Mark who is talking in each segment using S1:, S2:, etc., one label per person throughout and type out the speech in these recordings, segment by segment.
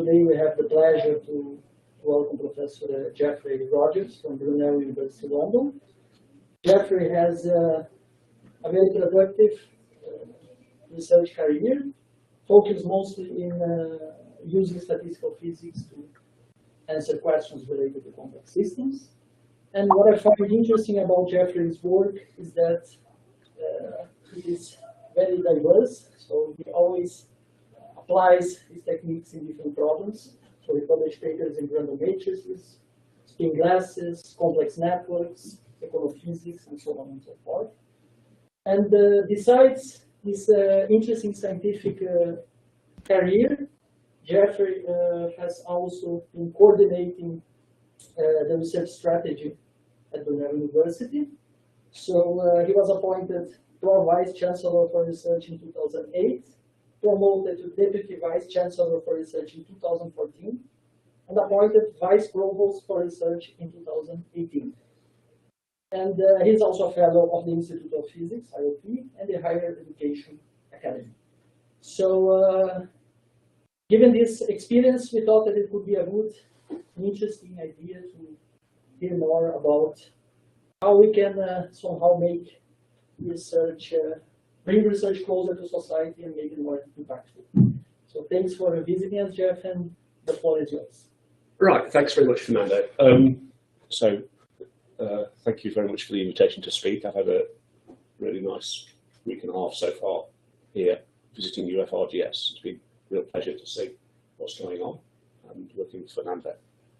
S1: today we have the pleasure to welcome Professor Geoffrey Rodgers from Brunel University, London. Geoffrey has a very productive research career, focused mostly in using statistical physics to answer questions related to complex systems. And what I find interesting about Geoffrey's work is that it is very diverse, so he always applies his techniques in different problems. So he published papers in random matrices, spin glasses, complex networks, econophysics, and so on and so forth. And besides his interesting scientific career, Geoffrey has also been coordinating the research strategy at Brunel University. So he was appointed Pro-Vice-Chancellor for Research in 2008, promoted to Deputy Vice-Chancellor for Research in 2014, and appointed Vice Provost for Research in 2018. And he's also a fellow of the Institute of Physics, IOP, and the Higher Education Academy. So given this experience, we thought that it would be a good, interesting idea to hear more about how we can somehow make research, bring research closer to society and make it more impactful. So thanks for visiting us, Geoff, and the floor is yours.
S2: Right, thanks very much, Fernando. Thank you very much for the invitation to speak. I've had a really nice week and a half so far here visiting UFRGS. It's been a real pleasure to see what's going on and working with Fernando.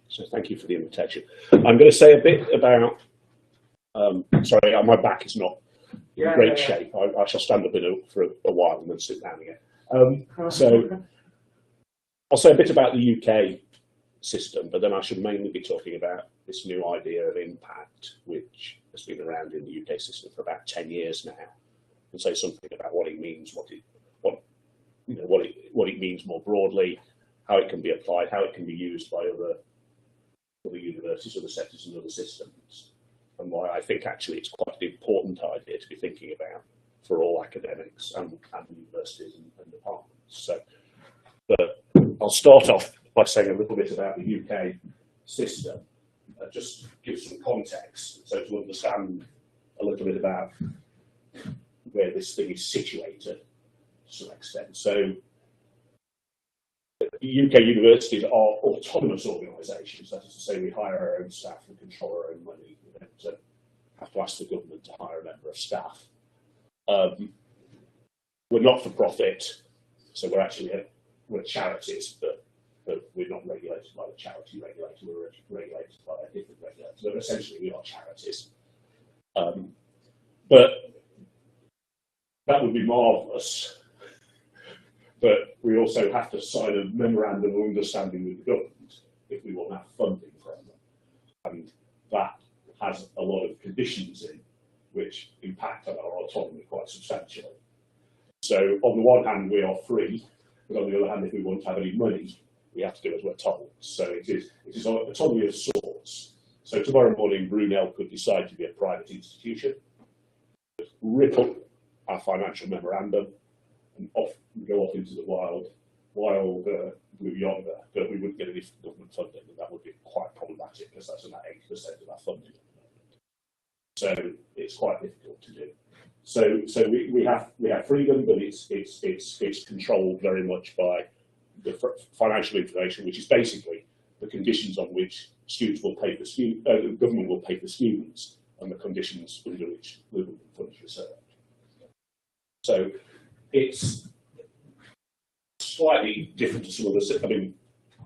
S2: So thank you for the invitation. I'm going to say a bit about, sorry, my back is not in great shape. I shall stand up for a while and then sit down again. So I'll say a bit about the UK system, but then I should mainly be talking about this new idea of impact, which has been around in the UK system for about 10 years now, and say something about what it means, what it means more broadly, how it can be applied, how it can be used by other universities, other sectors, and other systems, and why I think actually it's quite an important idea to be thinking about for all academics and universities and departments. So, but I'll start off by saying a little bit about the UK system, just give some context, so to understand a little bit about where this thing is situated to some extent. So UK universities are autonomous organisations, that is to say we hire our own staff and control our own money. We don't have to ask the government to hire a member of staff. We're not for profit, so we're charities, but we're not regulated by the charity regulator, we're regulated by a different regulator. So essentially we are charities. But that would be marvellous. But we also have to sign a memorandum of understanding with the government if we want to have funding from them. And that has a lot of conditions in which impact on our autonomy quite substantially. So on the one hand, we are free, but on the other hand, if we want to have any money, we have to do as we're told. So it is autonomy of sorts. So tomorrow morning, Brunel could decide to be a private institution, rip up our financial memorandum, and go off into the wild blue yonder, but we wouldn't get any government funding, and that would be quite problematic because that's about 80% of our funding. So it's quite difficult to do. So we have freedom, but it's controlled very much by the financial information, which is basically the conditions on which students will pay for the government will pay for students, and the conditions under which the government funds research. So it's slightly different to some other systems. I mean,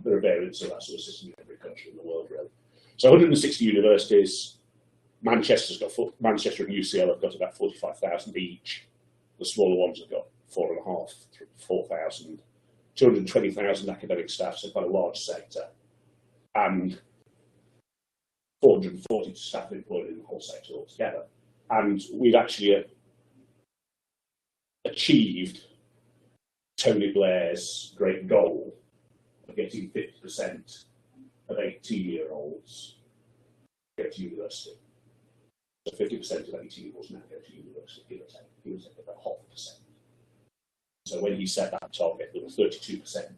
S2: there are variants of that sort of system in every country in the world, really. So 160 universities. Manchester and UCL have got about 45,000 each. The smaller ones have got 4,500, 4,000. 220,000 academic staff, so quite a large sector, and 440 staff employed in the whole sector altogether. And we've actually achieved Tony Blair's great goal of getting 50% of 18-year-olds to go to university. So 50% of 18-year-olds now go to university, give or take. He was at about 0.5%. So when he set that target, there was 32%.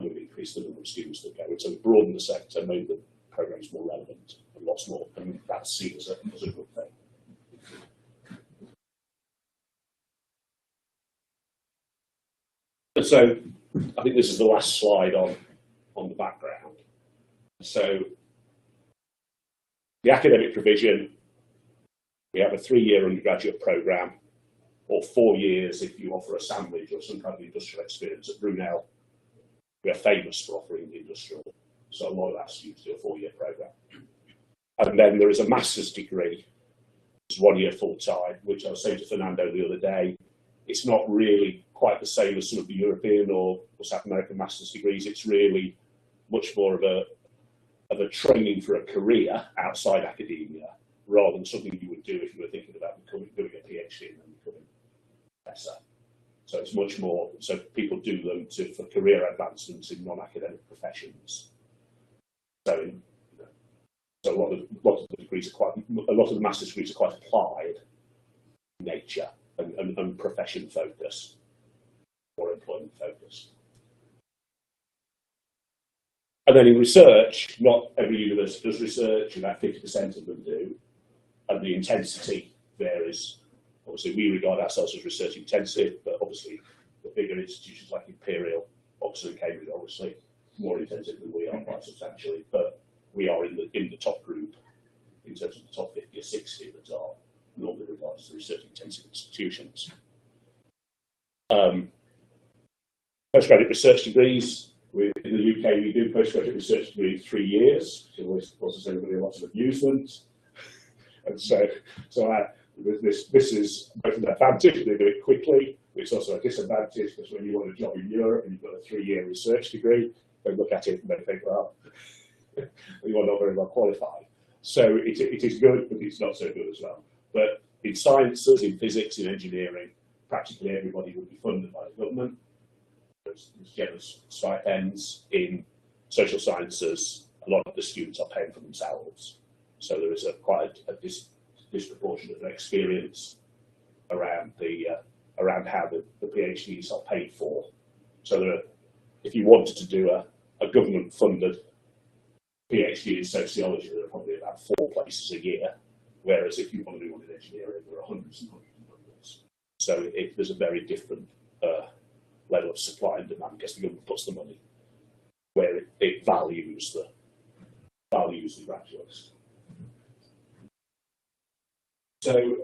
S2: We've increased the number of students that go. And so we broadened the sector, made the programmes more relevant and lots more, and that's seen as a good thing. And so I think this is the last slide on the background. So the academic provision, we have a 3-year undergraduate programme, or 4 years if you offer a sandwich or some kind of industrial experience. At Brunel, we are famous for offering the industrial, so a lot of our students do a 4-year programme. And then there is a master's degree, it's 1 year full-time, which I was saying to Fernando the other day, it's not really quite the same as some of the European or South American master's degrees. It's really much more of a training for a career outside academia, rather than something you would do if you were thinking about doing a PhD and then becoming a professor. So it's much more, so people do them for career advancements in non-academic professions. So, so a lot of the degrees are a lot of the master's degrees are quite applied in nature and profession focused or employment focused. And then in research, not every university does research, about 50% of them do, and the intensity varies. Obviously, we regard ourselves as research intensive, but obviously the bigger institutions like Imperial, Oxford and Cambridge, obviously more intensive than we are quite substantially, but we are in the top group in terms of the top 50 or 60 that are normally regarded as research intensive institutions. Postgraduate research degrees. In the UK, we do postgraduate research degree in 3 years, which always causes everybody a lot of amusement. And so this is both an advantage, they do it quickly, but it's also a disadvantage because when you want a job in Europe and you've got a 3-year research degree, they look at it and they think, well, you are not very well qualified. So it is good, but it's not so good as well. But in sciences, in physics, in engineering, practically everybody will be funded by the government. There's generous stipends. In social sciences, a lot of the students are paying for themselves. So there is quite a disproportionate experience around how the PhDs are paid for. So if you wanted to do a government-funded PhD in sociology, there are probably about 4 places a year, whereas if you want to do one in engineering, there are hundreds and hundreds and hundreds. So there's a very different level of supply and demand because the government puts the money where it values the graduates. So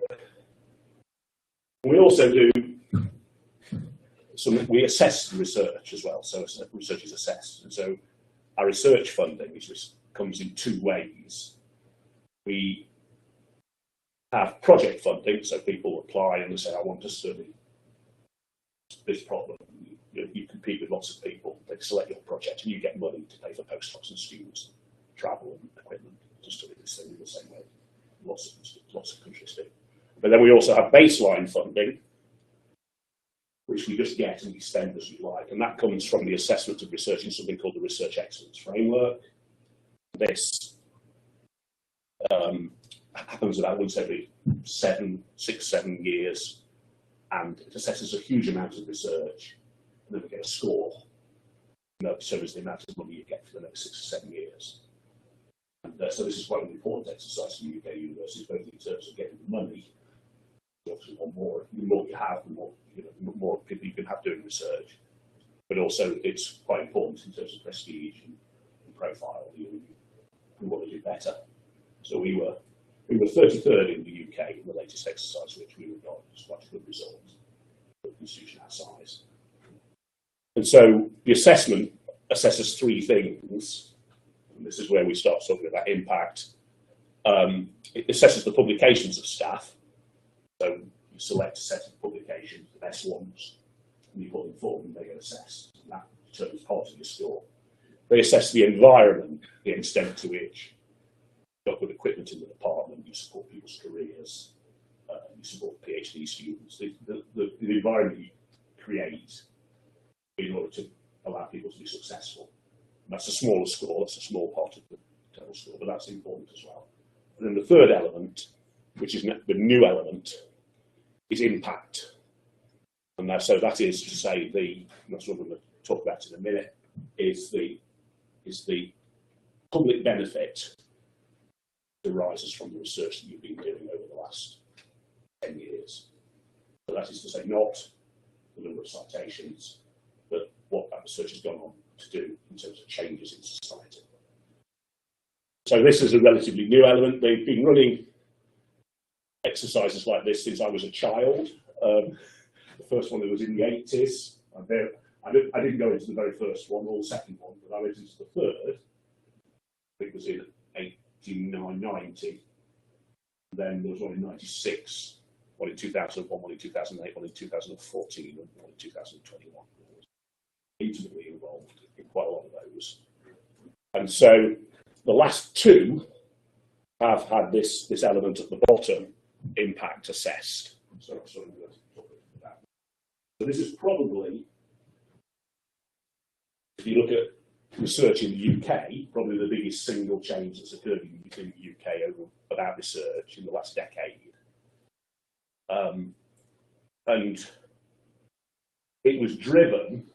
S2: we also do we assess research as well. So research is assessed, and so our research funding comes in 2 ways. We have project funding, so people apply and they say, I want to study this problem. You compete with lots of people, they select your project and you get money to pay for postdocs and students, travel and equipment to study this thing in the same way. Lots of countries do. But then we also have baseline funding, which we just get and we spend as we like. And that comes from the assessment of research in something called the Research Excellence Framework. This happens about once every 6-7 years, and it assesses a huge amount of research, and then we get a score. And that shows the amount of money you get for the next 6 or 7 years. And so this is quite an important exercise for UK universities, both in terms of getting the money. You obviously want more. The more you have, the more people you can have doing research. But also, it's quite important in terms of prestige and profile. We want to do better. So we were 33rd in the UK in the latest exercise, which we regard as quite a good result for an institution our size. And so the assessment assesses 3 things. And this is where we start talking about impact. It assesses the publications of staff. So you select a set of publications, the best ones, and you put them forward and they get assessed. And that determines part of your score. They assess the environment, the extent to which you've got good equipment in the department, you support people's careers, you support PhD students. The environment you create in order to allow people to be successful. And that's a smaller score, that's a small part of the total score, but that's important as well. And then the third element, which is the new element, is impact. And so that is to say, that's what we're going to talk about in a minute, is the public benefit that arises from the research that you've been doing over the last 10 years. So that is to say, not the number of citations, but what that research has gone on to do in terms of changes in society. So this is a relatively new element. They've been running exercises like this since I was a child. The first one was in the 80s. I didn't go into the very first one or the second one, but I went into the third. I think it was in 89, 90. Then there was one in 96, one in 2001, one in 2008, one in 2014, and one in 2021. I was intimately involved in quite a lot of those. And so the last two have had this element at the bottom, impact assessed. So this is probably, if you look at research in the UK, probably the biggest single change that's occurred in the UK about research in the last decade. And it was driven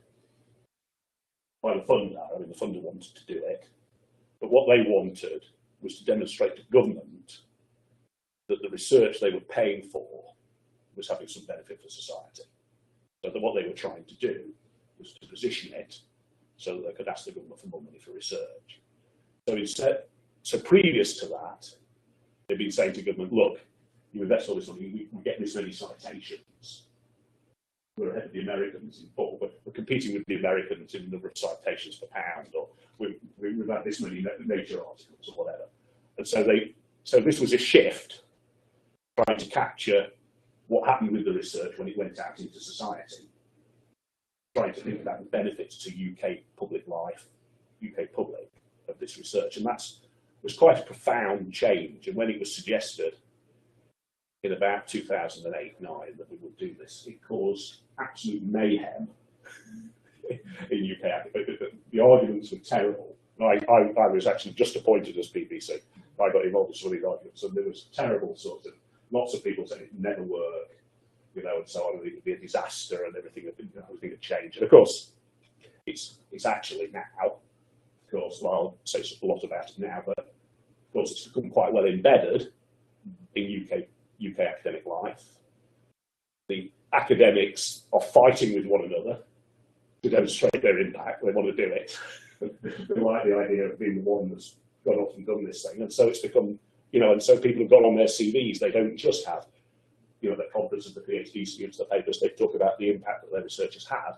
S2: by the funder. I mean, the funder wanted to do it, but what they wanted was to demonstrate to government that the research they were paying for was having some benefit for society. So that what they were trying to do was to position it so that they could ask the government for more money for research. So previous to that, they've been saying to government, look, you invest all this money, we get this many citations. We're ahead of the Americans in full, but we're competing with the Americans in the number of citations per pound, or we've had this many Nature articles or whatever. And so this was a shift, trying to capture what happened with the research when it went out into society, trying to think about the benefits to UK public life, UK public of this research. And that was quite a profound change. And when it was suggested in about 2008-9 that we would do this, it caused absolute mayhem in UK academia. The arguments were terrible. I was actually just appointed as BBC. I got involved in some of these arguments, and there was terrible sort of, lots of people saying it would never work, and so on, and it would be a disaster, and everything had changed. And of course, it's actually now, of course, well, I'll say a lot about it now, but of course it's become quite well embedded in UK academic life. The academics are fighting with one another to demonstrate their impact. They want to do it. They like the idea of being the one that's gone off and done this thing. And so it's become, and so people have got on their CVs. They don't just have, the conference of the PhD students, the papers. They talk about the impact that their research has had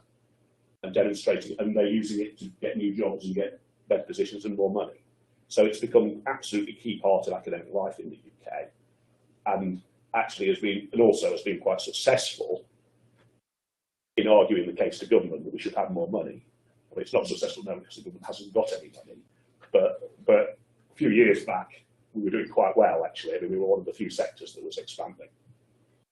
S2: and demonstrating, and they're using it to get new jobs and get better positions and more money. So it's become an absolutely key part of academic life in the UK. And actually has been quite successful in arguing the case to government that we should have more money. I mean, it's not successful now because the government hasn't got any money, but a few years back we were doing quite well actually. I mean, we were one of the few sectors that was expanding.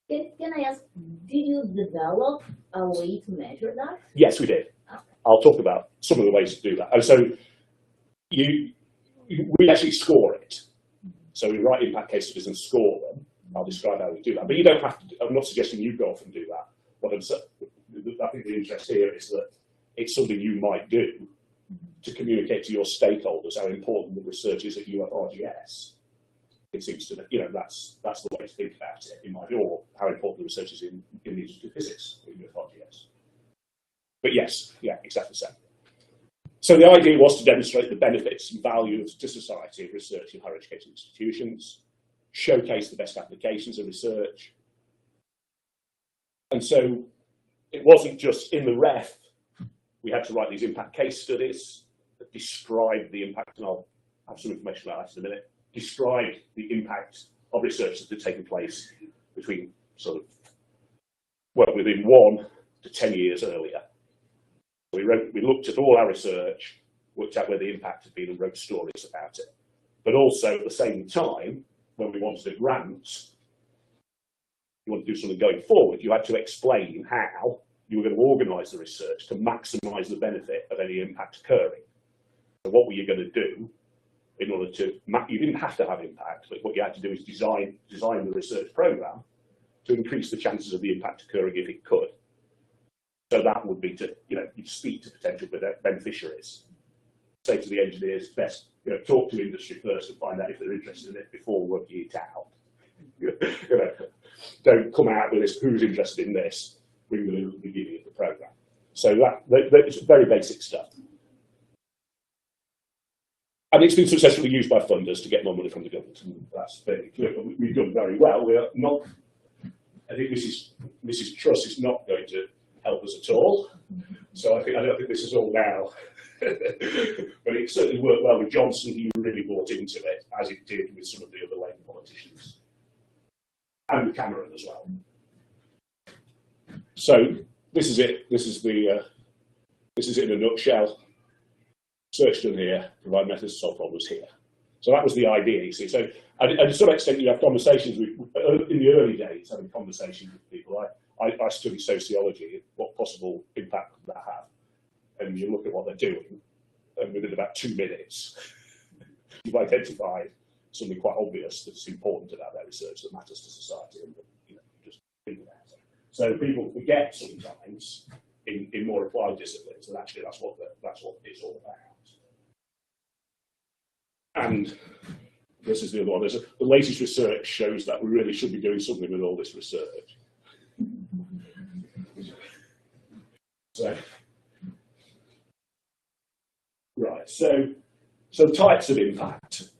S3: Can I ask, did you develop a way to measure that?
S2: Yes, we did. Okay. I'll talk about some of the ways to do that. And so we actually score it. So we write impact case studies and score them. I'll describe how we do that. But you don't have to, I'm not suggesting you go off and do that. I think the interest here is that it's something you might do to communicate to your stakeholders how important the research is at UFRGS. It seems to me, that's the way to think about it, in my view, or how important the research is in the Institute of Physics at UFRGS. But yes, yeah, exactly the same. So the idea was to demonstrate the benefits and values to society of research in higher education institutions, showcase the best applications of research. And so it wasn't just in the ref, we had to write these impact case studies that describe the impact, and I'll have some information about that in a minute, describe the impact of research that had taken place between within 1 to 10 years earlier. We looked at all our research, worked out where the impact had been and wrote stories about it. But also at the same time, when we wanted a grant, you want to do something going forward, you had to explain how you were going to organise the research to maximise the benefit of any impact occurring. So what were you going to do in order to, you didn't have to have impact, but what you had to do is design the research programme to increase the chances of the impact occurring if it could. So that would be to, you speak to potential beneficiaries. Say to the engineers, best, talk to industry first and find out if they're interested in it before working it out. Don't come out with this, who's interested in this, bring them in at the beginning of the programme. So that's very basic stuff. And it's been successfully used by funders to get more money from the government, and that's very clear. We've done very well. We are not. I think Mrs. Truss is not going to help us at all. So I don't think this is all now. But it certainly worked well with Johnson. He really bought into it, as it did with some of the other Labour politicians, and with Cameron as well. So this is it. This is it in a nutshell. Search done here, provide methods to solve problems here. So that was the idea, you see. So, and to some extent, you have conversations with, in the early days, having conversations with people. I studied sociology, what possible impact could that have? And you look at what they're doing, and within about 2 minutes, you've identified something quite obvious that's important about their research that matters to society, and just think about it. So people forget sometimes in more applied disciplines that actually that's what it's all about. And this is the other one. The latest research shows that we really should be doing something with all this research. So, right. So types of impact.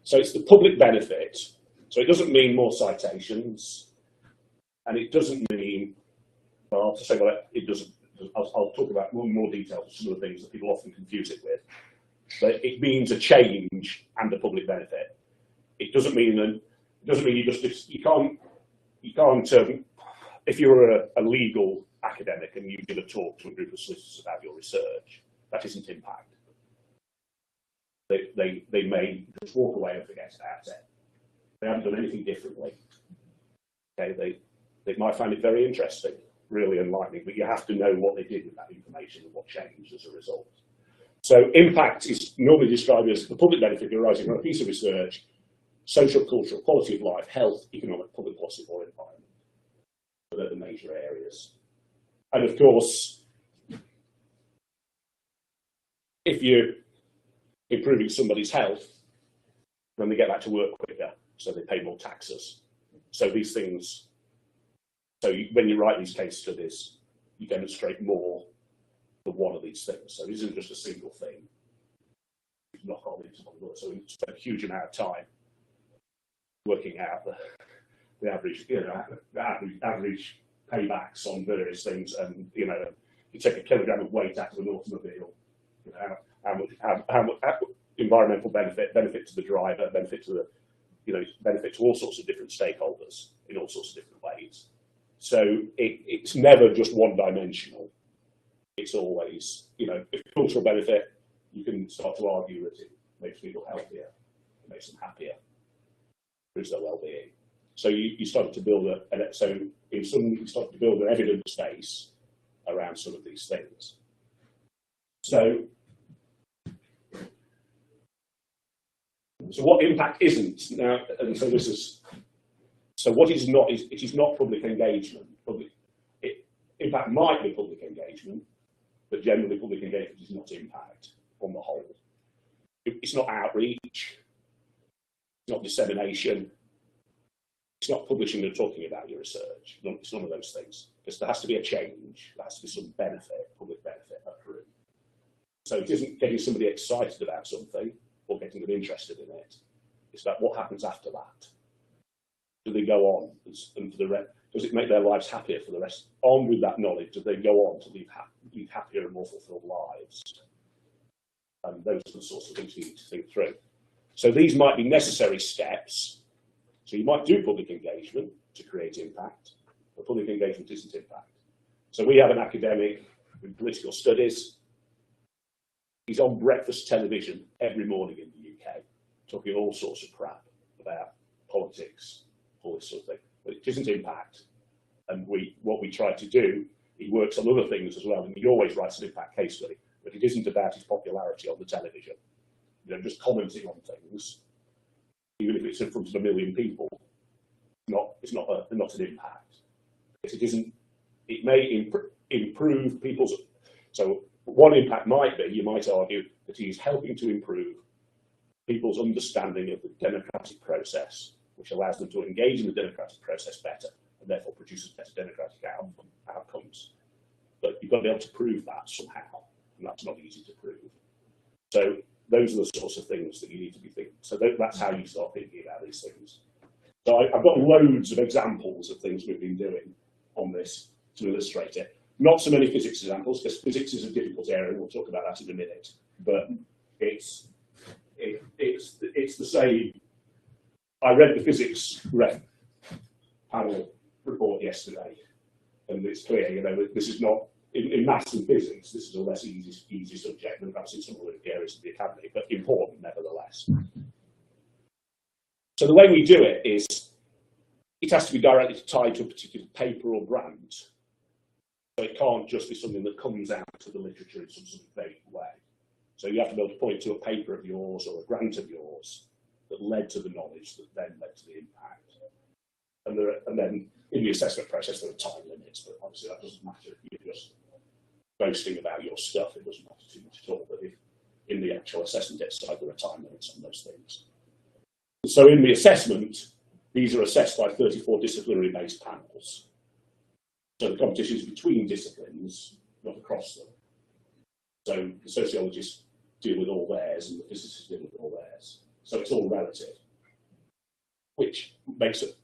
S2: So it's the public benefit. So it doesn't mean more citations, and it doesn't mean. Well, I'll say what it doesn't. I'll talk about more details, some of the things that people often confuse it with. But it means a change and a public benefit. It doesn't mean you can't if you're a legal academic and you give a talk to a group of solicitors about your research, that isn't impact. They may just walk away and forget about it. They haven't done anything differently. Okay, they might find it very interesting, really enlightening, but you have to know what they did with that information and what changed as a result. So impact is normally described as the public benefit arising from a piece of research, social, cultural, quality of life, health, economic, public policy, or environment. So they're the major areas. And of course, if you're improving somebody's health, then they get back to work quicker, so they pay more taxes. So these things, when you write these case studies, you demonstrate more than one of these things. So it isn't just a single thing. You knock on into one. So we spend a huge amount of time working out the average, average paybacks on various things, and you take a kilogram of weight out of an automobile, how much environmental benefit to the driver, benefit to the, benefit to all sorts of different stakeholders in all sorts of different ways. So it's never just one-dimensional. It's always, if cultural benefit, you can start to argue that it makes people healthier, it makes them happier, improves their well-being. So you start to build you start to build an evidence base around some of these things. So what impact isn't now, and so what is not is it is not public engagement. Impact might be public engagement, but generally public engagement is not impact on the whole. It's not outreach, it's not dissemination, it's not publishing and talking about your research. It's none of those things. Because there has to be a change, there has to be some benefit, public benefit accrued. So it isn't getting somebody excited about something or getting them interested in it. It's about what happens after that. Do they go on and for the rest? Does it make their lives happier for the rest? On with that knowledge, do they go on to lead happier and more fulfilled lives? And those are the sorts of things you need to think through. So these might be necessary steps. So you might do public engagement to create impact, but public engagement isn't impact. So we have an academic in political studies. He's on breakfast television every morning in the UK, talking all sorts of crap about politics, all this sort of thing. But it isn't impact. And what we try to do, he works on other things as well, and he always writes an impact case study, but it isn't about his popularity on the television. Just commenting on things, even if it's in front of 1 million people, it's not an impact. Because it isn't it may improve people's. So one impact might be, you might argue, that he's helping to improve people's understanding of the democratic process, which allows them to engage in the democratic process better, and therefore produces better democratic outcomes. But you've got to be able to prove that somehow, and that's not easy to prove. So those are the sorts of things that you need to be thinking. So that's how you start thinking about these things. So I've got loads of examples of things we've been doing on this to illustrate it. Not so many physics examples, because physics is a difficult area, and we'll talk about that in a minute. But it's the same. I read the physics panel report yesterday, and it's clear, you know, this is not in maths and physics. This is a less easy subject than perhaps in some of the areas of the academy, but important nevertheless. So the way we do it is, it has to be directly tied to a particular paper or grant. So it can't just be something that comes out of the literature in some sort of vague way. So you have to be able to point to a paper of yours or a grant of yours that led to the knowledge that then led to the impact. And then in the assessment process, there are time limits, but obviously that doesn't matter if you're just boasting about your stuff. It doesn't matter too much at all. But if in the actual assessment exercise, there are time limits on those things. So in the assessment, these are assessed by 34 disciplinary-based panels. So the competition is between disciplines, not across them. So the sociologists deal with all theirs, and the physicists deal with all theirs. So it's all relative, which makes it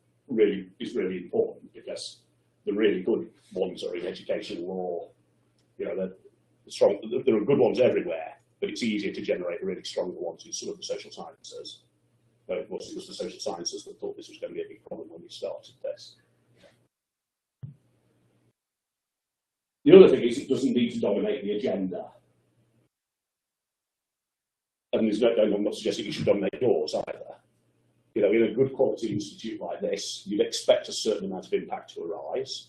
S2: is really important, because the really good ones are in education, law. You know, there are good ones everywhere, but it's easier to generate really stronger ones in some of the social sciences. But of course, it was the social sciences that thought this was going to be a big problem when we started this. The other thing is, it doesn't need to dominate the agenda. And I'm not suggesting you should dominate yours either. You know, in a good quality institute like this, you'd expect a certain amount of impact to arise,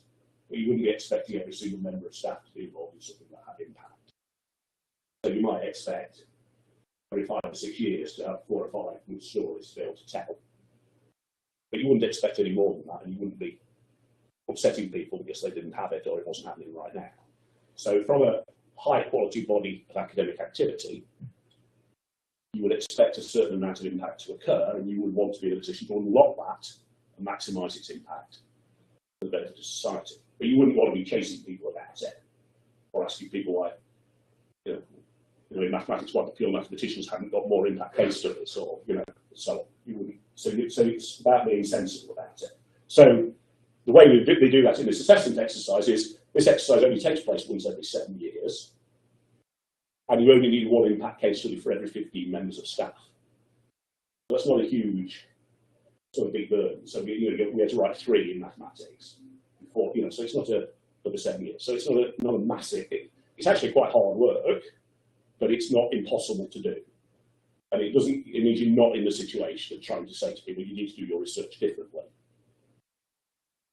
S2: but you wouldn't be expecting every single member of staff to be involved in something that had impact. So you might expect every 5 or 6 years to have 4 or 5 good stories to be able to tell. But you wouldn't expect any more than that, and you wouldn't be upsetting people because they didn't have it or it wasn't happening right now. So from a high quality body of academic activity, you would expect a certain amount of impact to occur, and you would want to be in a position to unlock that and maximise its impact for the benefit of society. But you wouldn't want to be chasing people about it, or asking people why, you know, in mathematics, why the pure mathematicians hadn't got more impact case studies, or, you know, so on. You wouldn't. So it's about being sensible about it. So the way they do that in this assessment exercise is, this exercise only takes place once every 7 years, and you only need 1 impact case study for every 15 members of staff. That's not a huge sort of big burden. So we had to write 3 in mathematics before, you know, so it's not over 7 years. So it's not a massive. It's actually quite hard work, but it's not impossible to do. And it means you're not in the situation of trying to say to people, you need to do your research differently.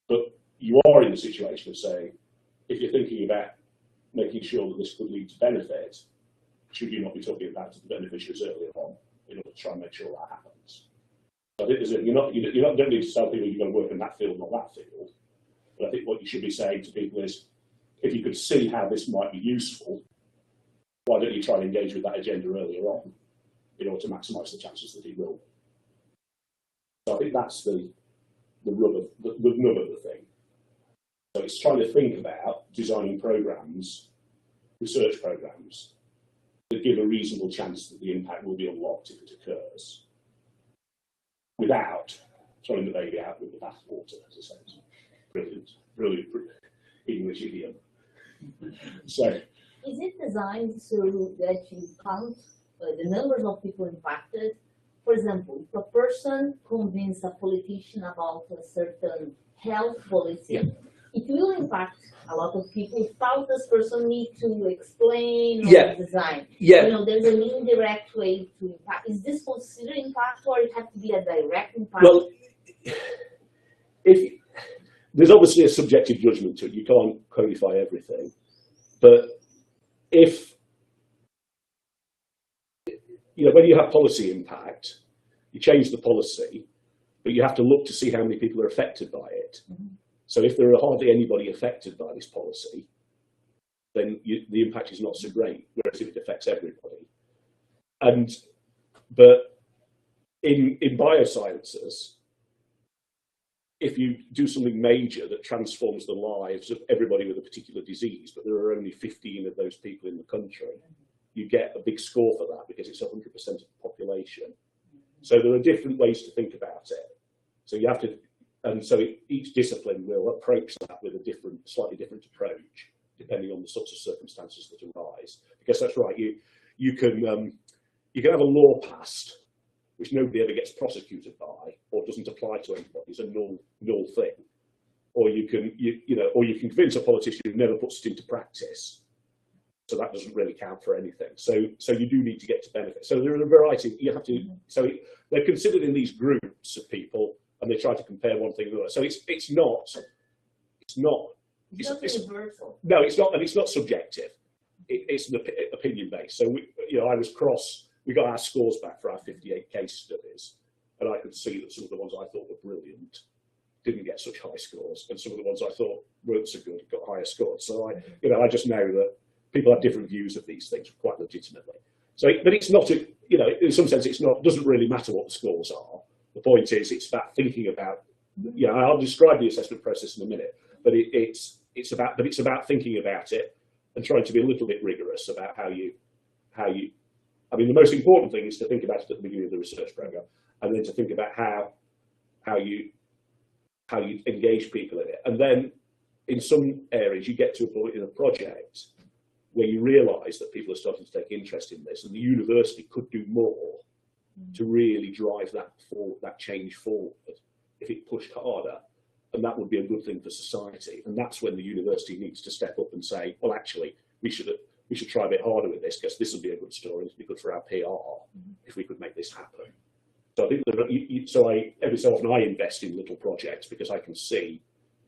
S2: But you are in the situation of saying, if you're thinking about making sure that this could lead to benefit, should you not be talking about the beneficiaries earlier on in order to try and make sure that happens? So I think you don't need to tell people you're going to work in that field, not that field. But I think what you should be saying to people is, if you could see how this might be useful, why don't you try and engage with that agenda earlier on in order to maximise the chances that it will? So I think that's the nub of the thing. So it's trying to think about designing programs, research programs, that give a reasonable chance that the impact will be unlocked if it occurs, without throwing the baby out with the bathwater, as I say. Brilliant English idiom. So,
S3: is it designed so that you count the numbers of people impacted? For example, if a person convinces a politician about a certain health policy,
S1: yeah,
S3: it will impact a lot of people without this person need to explain or
S1: yeah,
S3: design.
S1: yeah.
S3: You know, there's an indirect way to impact. Is this considered impact, or it has to be a direct impact?
S2: Well, there's obviously a subjective judgment to it. You can't codify everything. But if, you know, when you have policy impact, you change the policy, but you have to look to see how many people are affected by it.
S3: Mm-hmm.
S2: So if there are hardly anybody affected by this policy, then the impact is not so great, whereas if it affects everybody. But in biosciences, if you do something major that transforms the lives of everybody with a particular disease, but there are only 15 of those people in the country, you get a big score for that because it's 100% of the population. So there are different ways to think about it. So you have to, and so each discipline will approach that with a slightly different approach, depending on the sorts of circumstances that arise. Because that's right, you can have a law passed which nobody ever gets prosecuted by or doesn't apply to anybody. It's a null thing. Or you can convince a politician who never puts it into practice. So that doesn't really count for anything. So you do need to get to benefit. So there are a variety. You have to. So they're considered in these groups of people, and they try to compare one thing with another. So it's not
S3: universal.
S2: No, it's not, and it's not subjective. It's an opinion based. So we got our scores back for our 58 case studies, and I could see that some of the ones I thought were brilliant didn't get such high scores, and some of the ones I thought weren't so good got higher scores. So I just know that people have different views of these things quite legitimately. So, but it's not in some sense, doesn't really matter what the scores are. The point is, it's about thinking about. I'll describe the assessment process in a minute, but it's about thinking about it and trying to be a little bit rigorous about how you. I mean, the most important thing is to think about it at the beginning of the research program, and then to think about how you engage people in it. And then in some areas, you get to a point in a project where you realise that people are starting to take interest in this, and the university could do more to really drive that change forward if it pushed harder, and that would be a good thing for society. And that's when the university needs to step up and say, well, actually, we should try a bit harder with this, because this would be a good story. It'd be good for our PR if we could make this happen. So I think every so often I invest in little projects because I can see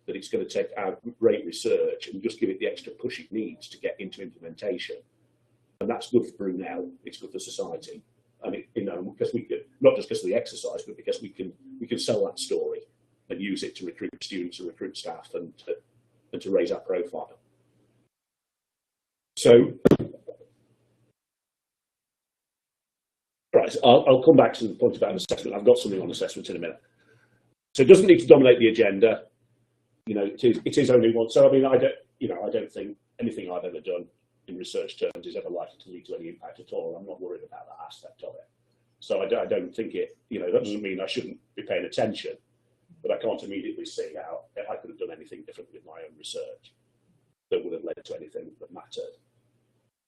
S2: that it's going to take our great research and just give it the extra push it needs to get into implementation. And that's good for Brunel, it's good for society. And because we could, not just because of the exercise, but because we can sell that story and use it to recruit students and recruit staff and to raise our profile. So, right, I'll come back to the point about assessment. I've got something on assessment in a minute. So it doesn't need to dominate the agenda. It is only one. So I mean, I don't think anything I've ever done in research terms is ever likely to lead to any impact at all. I'm not worried about that aspect of it. So I don't think it. That doesn't mean I shouldn't be paying attention, but I can't immediately see how I could have done anything different with my own research that would have led to anything that mattered.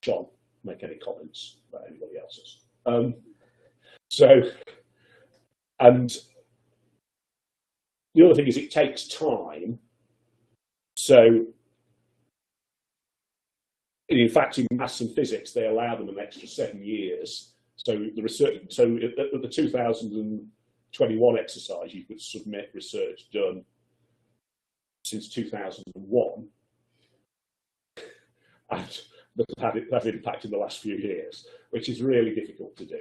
S2: John, make any comments about anybody else's. And the other thing is it takes time. So, in fact, in maths and physics, they allow them an extra 7 years. So the research, at the 2021 exercise, you could submit research done since 2001, and that's impact in the last few years, which is really difficult to do.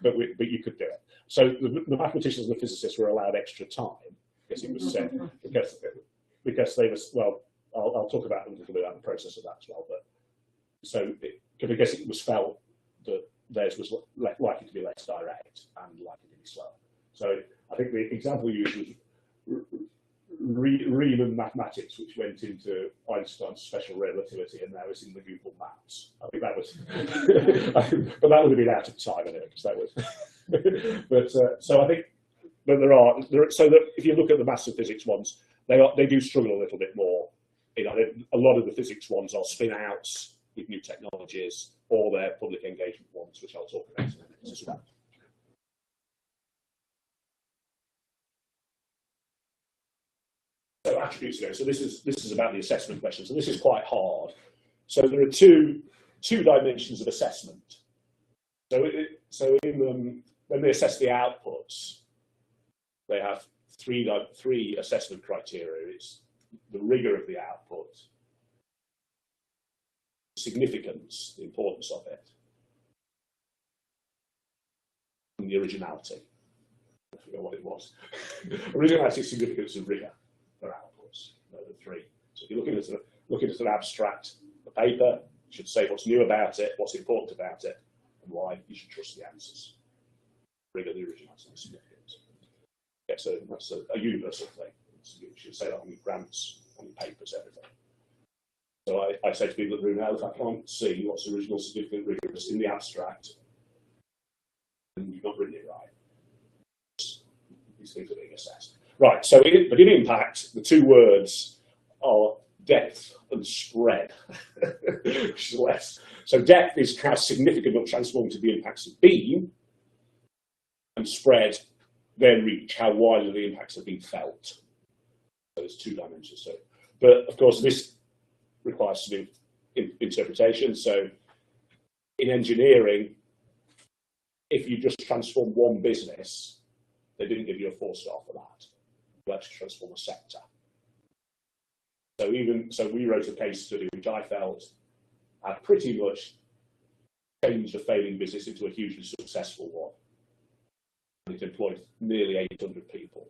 S2: but you could do it. So the mathematicians and the physicists were allowed extra time, because it was said, because they was, well, I'll talk about a little bit about the process of that as well. But so because it was felt that theirs was likely to be less direct and likely to be slow. So I think the example used was Riemann mathematics, which went into Einstein's special relativity, and now it's in the Google Maps. I think that was, but that would have been out of time anyway, because that was. But so I think that so that if you look at the maths and physics ones, they do struggle a little bit more. A lot of the physics ones are spin outs with new technologies, or they're public engagement ones, which I'll talk about in a minute as well. So attributes ago. So this is about the assessment questions, and this is quite hard. So there are two dimensions of assessment. So when they assess the outputs, they have three assessment criteria. It's the rigor of the output, significance, the importance of it, and the originality. I forgot what it was. Originality, significance, and rigor for output. examples. They're the three. So if you're looking at an abstract, the paper should say what's new about it, what's important about it, and why you should trust the answers. Rigor the originality and significance. Yeah, so that's a universal thing. You should say that on your grants, on your papers, everything. So I say to people at Brunel, if I can't see what's original, significant, rigorous in the abstract, then you've not written it right. These things are being assessed. Right, so but in impact, the two words are depth and spread, which is less. So depth is how significant or transformative the impacts have been, and spread, their reach, how widely the impacts have been felt. So there's two dimensions to it. But of course, this requires some interpretation. So in engineering, if you just transform one business, they didn't give you a 4-star for that. You actually transform a sector. So we wrote a case study which I felt had pretty much changed a failing business into a hugely successful one. And it employed nearly 800 people.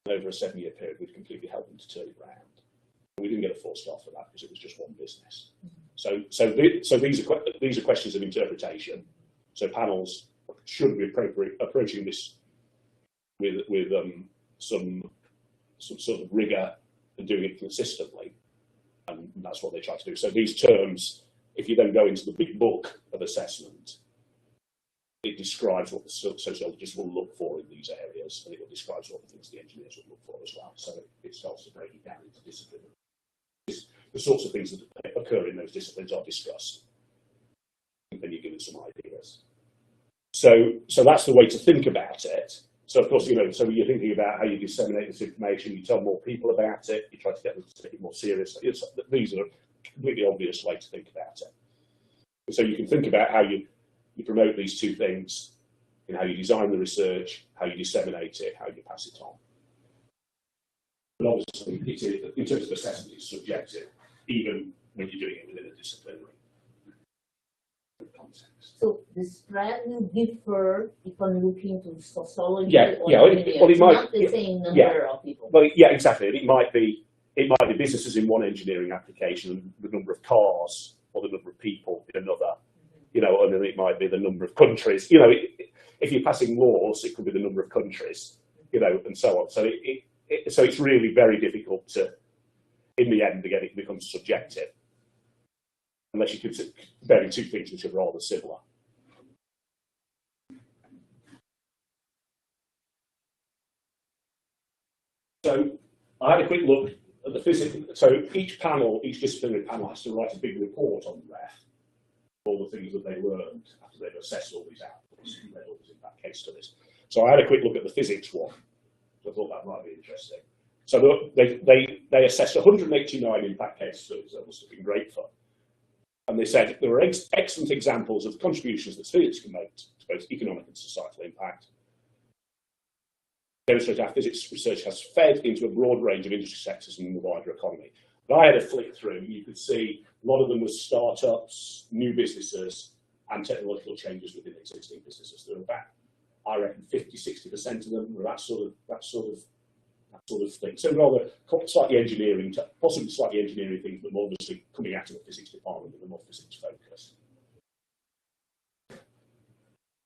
S2: And over a 7-year period, we'd completely helped them to turn it around. And we didn't get a 4-star for that because it was just one business. So these are questions of interpretation. So panels should be approaching this with some sort of rigor and doing it consistently, and that's what they try to do. So these terms, if you then go into the big book of assessment, it describes what the sociologists will look for in these areas, and it describes what the things the engineers will look for as well. So it starts to break it down into disciplines. The sorts of things that occur in those disciplines are discussed, and then you give them some ideas. So that's the way to think about it. So of course, so you're thinking about how you disseminate this information, you tell more people about it, you try to get them to take it more seriously. These are a completely obvious way to think about it. So you can think about how you promote these two things, how you design the research, how you disseminate it, how you pass it on. But obviously, in terms of assessment, it's subjective, even when you're doing it within a disciplinary context.
S3: So the spread will differ if I'm looking to sociology or
S2: it might,
S3: not the same number of people.
S2: Well, yeah, exactly. It might be businesses in one engineering application and the number of cars or the number of people in another. And then it might be the number of countries. If you're passing laws, it could be the number of countries. And so on. So so it's really very difficult to, in the end, again, it becomes subjective. Unless you consider comparing two things which are rather similar. So I had a quick look at the physics. So each disciplinary panel has to write a big report on the ref, all the things that they learned after they've assessed all these outputs and read all these impact case studies. So I had a quick look at the physics one. So I thought that might be interesting. So they assessed 189 impact case studies. That must have been great fun. And they said there are excellent examples of the contributions that physics can make to both economic and societal impact. Demonstrate how physics research has fed into a broad range of industry sectors and the wider economy. But I had a flick through, you could see a lot of them were startups, new businesses, and technological changes within existing businesses. There were about, I reckon, 50–60% of them were that sort of thing. So rather slightly engineering, possibly slightly engineering things, but more obviously coming out of the physics department with a more physics focus.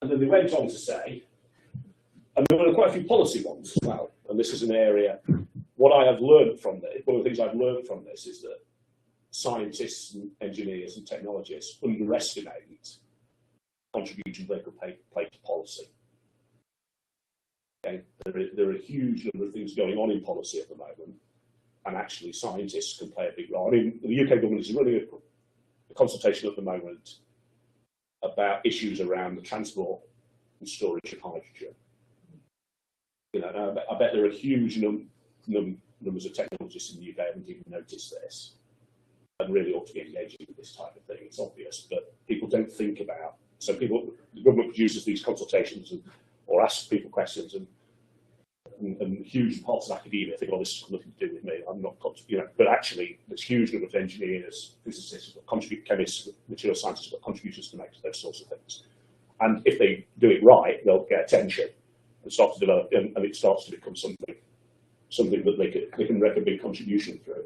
S2: And then they went on to say, and there were quite a few policy ones as well. And this is an area, what I have learned from this, one of the things I've learned from this is that scientists and engineers and technologists underestimate contributions they could play to policy. Okay. There are a huge number of things going on in policy at the moment, and actually scientists can play a big role. I mean, the UK government is running a consultation at the moment about issues around the transport and storage of hydrogen. I bet there are huge numbers of technologists in the UK who haven't even noticed this and really ought to be engaging with this type of thing. It's obvious, but people don't think about. So the government produces these consultations or asks people questions, and huge parts of academia think, "Oh, this has nothing to do with me. I'm not," But actually, there's huge number of engineers, physicists, chemists, material scientists who've got contributions to make to those sorts of things. And if they do it right, they'll get attention and start to develop, and it starts to become something something that they can make a big contribution through.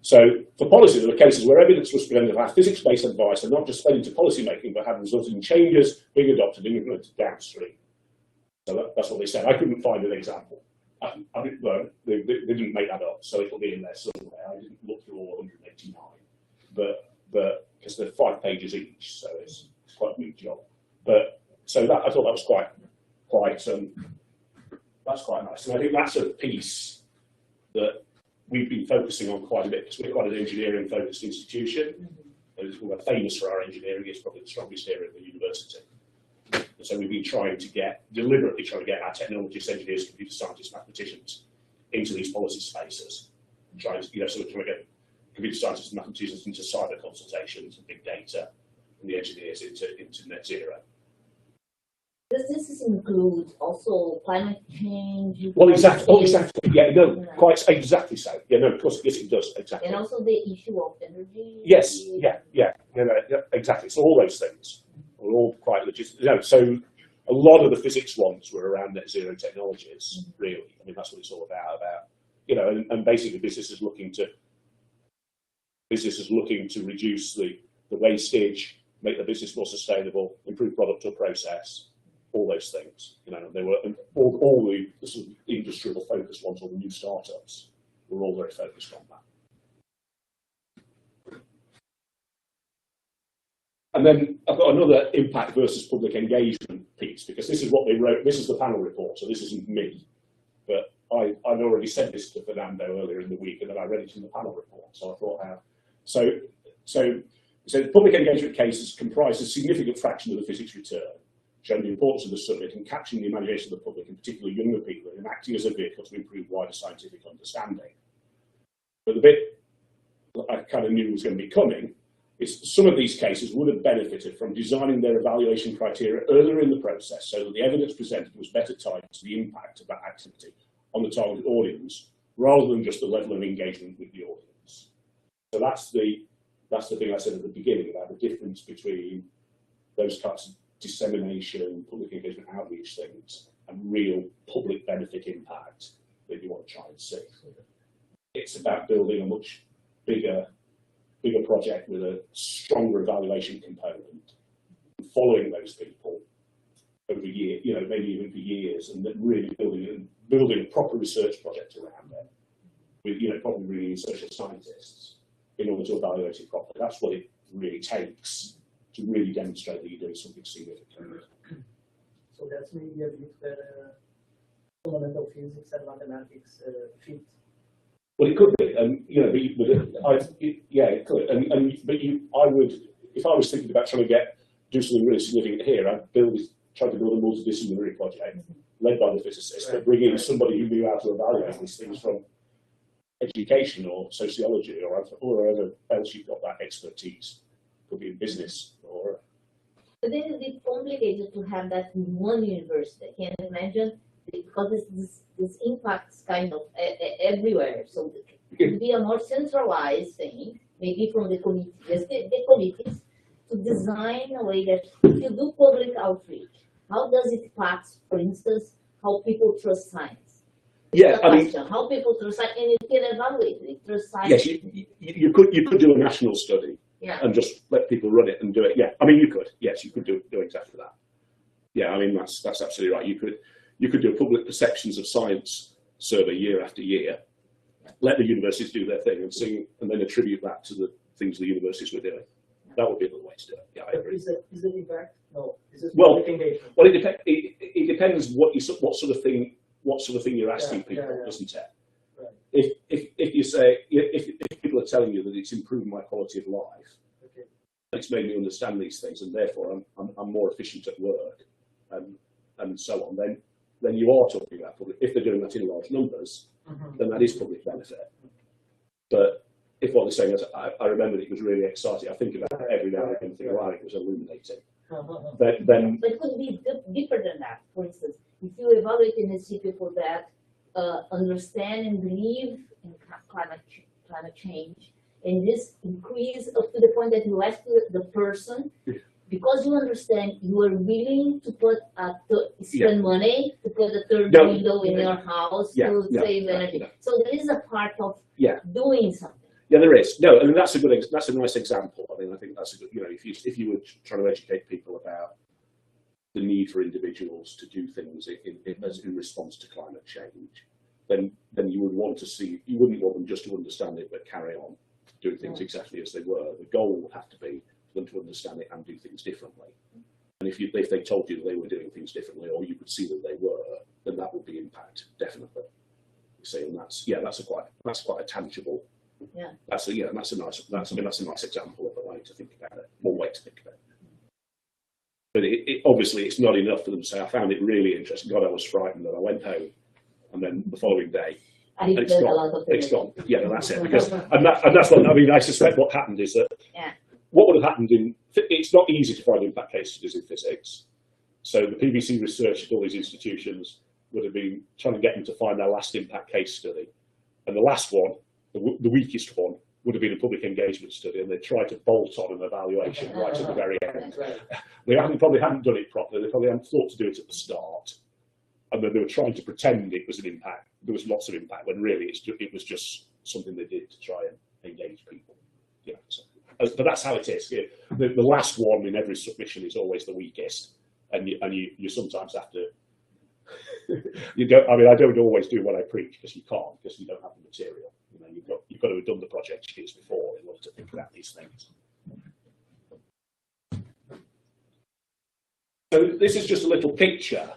S2: So for policy, there were cases where evidence was presented about physics-based advice and not just fed into policy making, but had resulted in changes being adopted and implemented downstream. So that's what they said. I couldn't find an example. They didn't make that up, so it'll be in there somewhere. I didn't look through all 189, but because they're 5 pages each, so it's quite a big job. But so that I thought that was quite that's quite nice. And I think that's a piece that we've been focusing on quite a bit because we're quite an engineering-focused institution. And we're famous for our engineering. It's probably the strongest area of the university. And so we've been deliberately trying to get our technologists, engineers, computer scientists, mathematicians into these policy spaces. And trying to, so we're trying to get computer scientists and mathematicians into cyber consultations and big data, and the engineers into net zero.
S3: Does this include also climate change?
S2: Well, exactly. Oh, exactly. Yeah, no, quite exactly so. Yeah, no, of course, yes, it does. Exactly.
S3: And also the issue of energy.
S2: Yes. Yeah, exactly. So all those things are all quite legit. So a lot of the physics ones were around net zero technologies. Really, I mean, that's what it's all about. And basically, businesses looking to reduce the wastage, make the business more sustainable, improve product or process. All those things, they were all the sort of industrial focused ones, or the new startups, were all very focused on that. And then I've got another impact versus public engagement piece, because this is what they wrote. This is the panel report, so this isn't me, but I'd already said this to Fernando earlier in the week, and then I read it in the panel report. So I thought, so public engagement cases comprise a significant fraction of the physics return, showing the importance of the subject and capturing the imagination of the public, and particularly younger people, and acting as a vehicle to improve wider scientific understanding. But the bit that I kind of knew was going to be coming is some of these cases would have benefited from designing their evaluation criteria earlier in the process, so that the evidence presented was better tied to the impact of that activity on the target audience, rather than just the level of engagement with the audience. So that's the thing I said at the beginning about the difference between those types of dissemination, public engagement, outreach things, and real public benefit impact that you want to try and see. It's about building a much bigger project with a stronger evaluation component, and following those people over years, maybe even for years, and then really building a proper research project around it, with probably bringing in social scientists in order to evaluate it properly. That's what it really takes to really demonstrate that you're doing something significant.
S1: So that's maybe a bit where fundamental physics and mathematics fit.
S2: Well, it could be, and it could. I would, if I was thinking about trying to do something really significant here, I'd try to build a multidisciplinary project led by the physicist, but bring in somebody who knew how to evaluate these things from education or sociology or wherever else you've got that expertise. Could be in business or.
S3: But then it's a bit complicated to have that in one university. I can imagine, because this impacts kind of everywhere. So it could be a more centralized thing, maybe from the committees, the committees, to design a way that if you do public outreach, how does it impact, for instance, how people trust science?
S2: Yeah, I mean,
S3: how people trust science, and you can evaluate it, trust science.
S2: Yes, you could do a national study.
S3: Yeah.
S2: And just let people run it and do it. Yeah, I mean, you could. Yes, you could do exactly that. Yeah, I mean, that's absolutely right. You could do a public perceptions of science survey year after year, let the universities do their thing, and then attribute that to the things the universities were doing. That would be another way to do it. Yeah, I agree.
S1: Is it impact? No. Is it
S2: well,
S1: engagement?
S2: Well, it depends what sort of thing you're asking people, doesn't it?
S1: Right.
S2: If you say, if people are telling you that it's improved my quality of life,
S1: okay,
S2: it's made me understand these things, and therefore I'm more efficient at work, and so on, then you are talking about public. If they're doing that in large numbers, then that is public benefit. But if what they're saying is, I remember it was really exciting, I think about it every now and again, think, wow, it was illuminating. Then
S3: But it could be deeper than that. For instance, if you evaluate and see people that understand and believe in climate change, and this increase up to the point that you ask the person because you understand you are willing to put spend money to put a third
S4: No.
S3: window in your house to save energy. So there is a part of doing something.
S4: Yeah, there is. No, I mean that's a nice example. I mean, I think that's a good. You know, if you were trying to educate people about the need for individuals to do things in response to climate change, then you would want to see. You wouldn't want them just to understand it, but carry on doing things exactly as they were. The goal would have to be for them to understand it and do things differently. And if they told you they were doing things differently, or you could see that they were, then that would be impact, definitely. You see, and that's quite a tangible.
S3: Yeah.
S4: That's a nice example of a way to think about it. One way to think about it. But obviously it's not enough for them to say, I found it really interesting. God, I was frightened, and I went home, and then the following day it's gone. Yeah, no, that's it. Because and that's what I mean. I suspect what happened is that what would have happened it's not easy to find impact case studies in physics. So the PVC research at all these institutions would have been trying to get them to find their last impact case study, and the last one. The weakest one would have been a public engagement study, and they tried to bolt on an evaluation right at the very end. They probably hadn't done it properly. They probably hadn't thought to do it at the start, and then they were trying to pretend it was an impact. There was lots of impact when really it was just something they did to try and engage people. Yeah, so, but that's how it is. The last one in every submission is always the weakest, and you sometimes have to. I don't always do what I preach because you can't, because you don't have the material. You know, you've got to have done the project years before in order to think about these things. So this is just a little picture.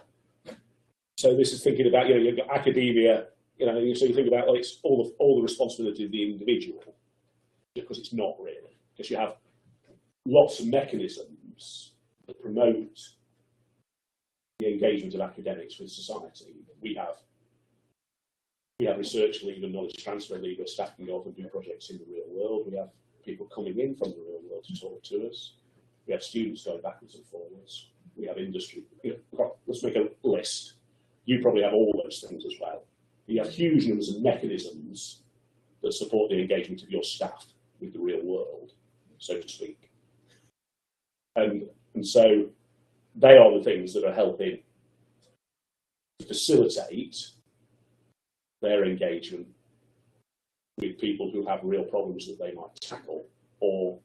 S4: So this is thinking about, you've got academia, so you think about it's all the responsibility of the individual, because it's not really, because you have lots of mechanisms that promote the engagement of academics with society. We have research leave and knowledge transfer leave where staff can go off and do projects in the real world. We have people coming in from the real world to talk to us. We have students going backwards and forwards. We have industry. Let's make a list. You probably have all those things as well. You have huge numbers of mechanisms that support the engagement of your staff with the real world, so to speak. And so they are the things that are helping to facilitate their engagement with people who have real problems that they might tackle, or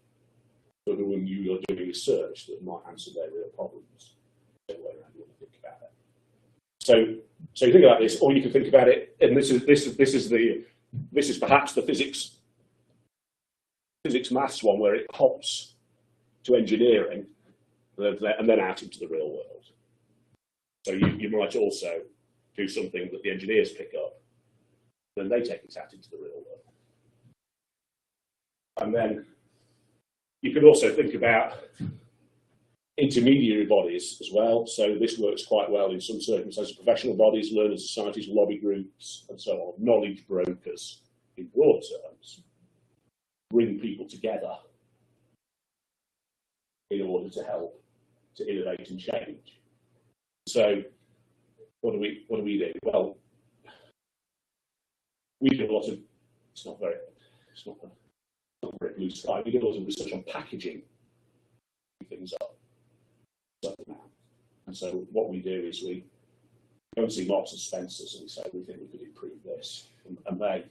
S4: for whom you are doing research that might answer their real problems. Whatever you want to think about it. So you think about this, or you can think about it, and this is perhaps the physics maths one where it hops to engineering and then out into the real world. So you might also do something that the engineers pick up, then they take it out into the real world. And then you could also think about intermediary bodies as well. So this works quite well in some circumstances. Professional bodies, learning societies, lobby groups, and so on. Knowledge brokers, in broad terms, bring people together in order to help to innovate and change. So what do we do? Well, we do a lot of, it's not very blue sky. We do a lot of research on packaging things up. And so what we do is we go and see Marks and Spencers and we say, we think we could improve this. And they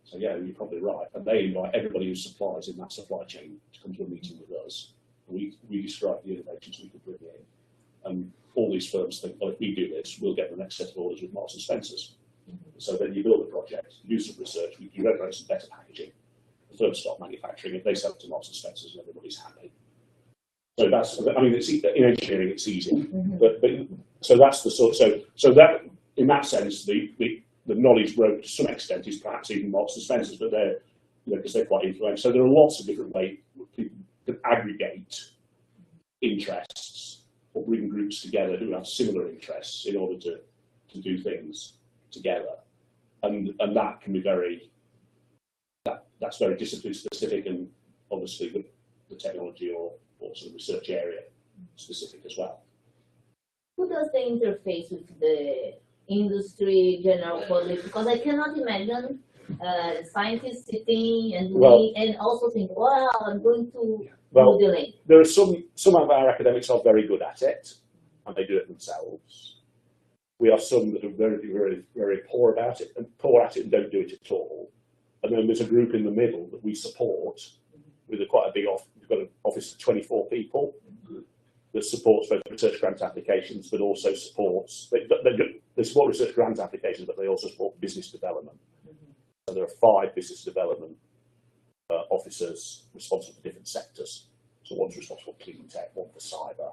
S4: say, yeah, you're probably right. And they invite everybody who supplies in that supply chain to come to a meeting with us. And we describe the innovations we could bring in. And all these firms think, well, if we do this, we'll get the next set of orders with Marks and Spencers. So then you build a project, you do some research, you recognise some better packaging. The firms start manufacturing it, they sell it to Marks and Spencers, and everybody's happy. So that's, I mean, in engineering it's easy, but so that's the sort. So that in that sense, the knowledge broker to some extent is perhaps even Marks and Spencers, but they're because they're quite influential. So there are lots of different ways people can aggregate interests or bring groups together who have similar interests in order to do things together, and that can be that's very discipline specific, and obviously the technology or sort of research area specific as well.
S3: Who does the interface with the industry, general public? Because I cannot imagine scientists sitting and and also think, well, I'm going to
S4: Well,
S3: modeling?
S4: there are some of our academics are very good at it, and they do it themselves. We have some that are very, very, very poor at it and don't do it at all. And then there's a group in the middle that we support with quite a big office. We've got an office of 24 people that supports both research grant applications, but also supports, they support research grant applications, but they also support business development. So there are 5 business development officers responsible for different sectors. So one's responsible for clean tech, one for cyber,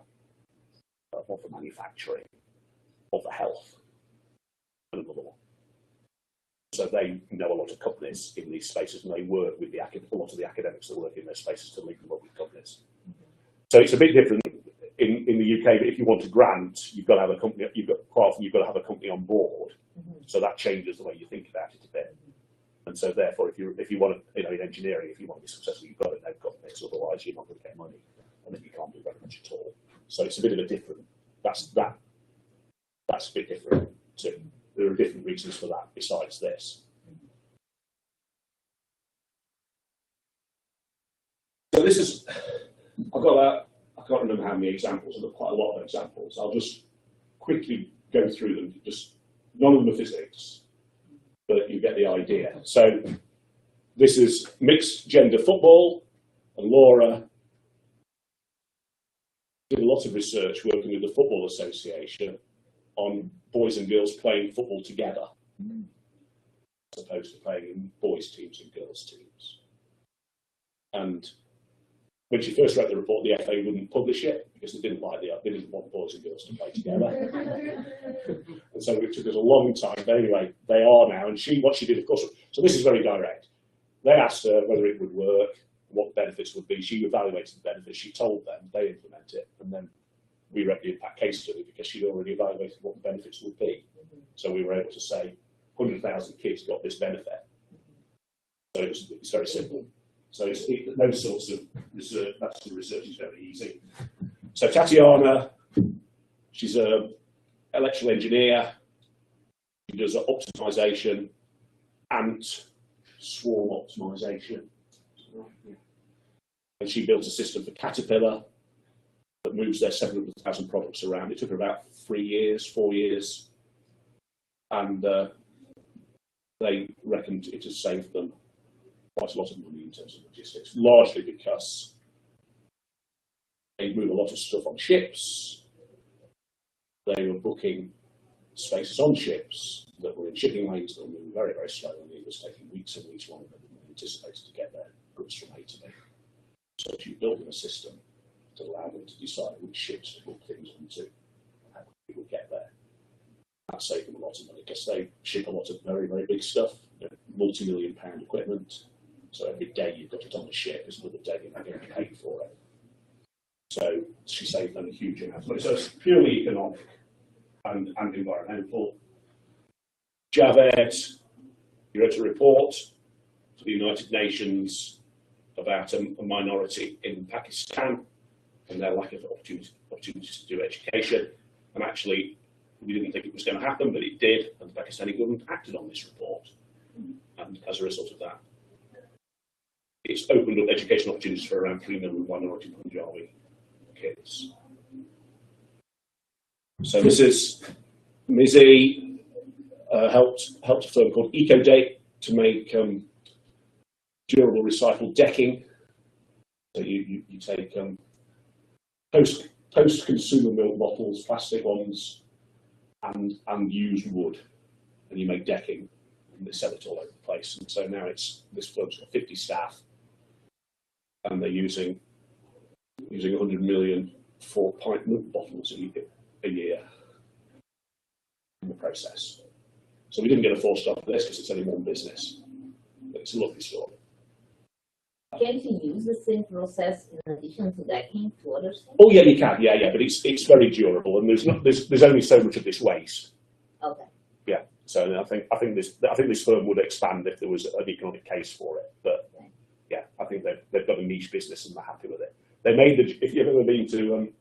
S4: one for manufacturing, one for health, and another one. So they know a lot of companies in these spaces, and they work with a lot of the academics that work in those spaces to link them up with companies. So it's a bit different in the UK. But if you want a grant, you've got to have a company. Quite often you've got to have a company on board. So that changes the way you think about it a bit. And so therefore, if you want to, in engineering, if you want to be successful, you've got to know companies. Otherwise, you're not going to get money, and then you can't do very much at all. So it's a bit of a different. That's a bit different too. There are different reasons for that besides this. So this is, I can't remember how many examples, I've got quite a lot of examples. I'll just quickly go through them. Just none of them are physics, but you get the idea. So this is mixed gender football, and Laura did a lot of research working with the Football Association on boys and girls playing football together, as opposed to playing in boys' teams and girls' teams. And when she first wrote the report, the FA wouldn't publish it because they didn't want boys and girls to play together. And so it took us a long time. But anyway, they are now. And what she did, of course, so this is very direct. They asked her whether it would work, what the benefits would be. She evaluated the benefits. She told them, they implement it, and then we read the impact case study because she'd already evaluated what the benefits would be. So we were able to say 100,000 kids got this benefit. So it's very simple. So those sorts of research, that sort of research is very easy. So Tatiana, she's an electrical engineer. She does optimization and swarm optimization. And she built a system for Caterpillar that moves their 700,000 products around. It took her about 4 years. And they reckoned it has saved them quite a lot of money in terms of logistics, largely because they move a lot of stuff on ships. They were booking spaces on ships that were in shipping lanes that were moving very, very slowly. It was taking weeks and weeks longer than anticipated to get their goods from A to B. So she built a system to allow them to decide which ships to book things onto and how people would get there. That saved them a lot of money because they ship a lot of very, very big stuff, multi-million-pound equipment. So every day you've got it on the ship, there's another day you're not getting paid for it. So she saved them a huge amount of money. So it's purely economic and environmental. Javed, he wrote a report to the United Nations about a minority in Pakistan and their lack of opportunities to do education. And actually, we didn't think it was going to happen, but it did. And the Pakistani government acted on this report. And as a result of that, it's opened up education opportunities for around 3 million minority Punjabi kids. So this is Mizzy helped a firm called EcoDate to make durable recycled decking. So you take post-consumer milk bottles, plastic ones, and used wood, and you make decking, and they sell it all over the place. And so now this firm's got 50 staff, and they're using 100 million 4-pint milk bottles a year in the process. So we didn't get a 4-star for this because it's only one business, but it's a lovely story.
S3: Can you use the same process in addition to decking to other things?
S4: Oh yeah, you can. Yeah, but it's very durable, and there's only so much of this waste.
S3: Okay.
S4: Yeah. So I think this firm would expand if there was an economic case for it. But yeah, I think they've got a niche business and they're happy with it. They made if you've ever been to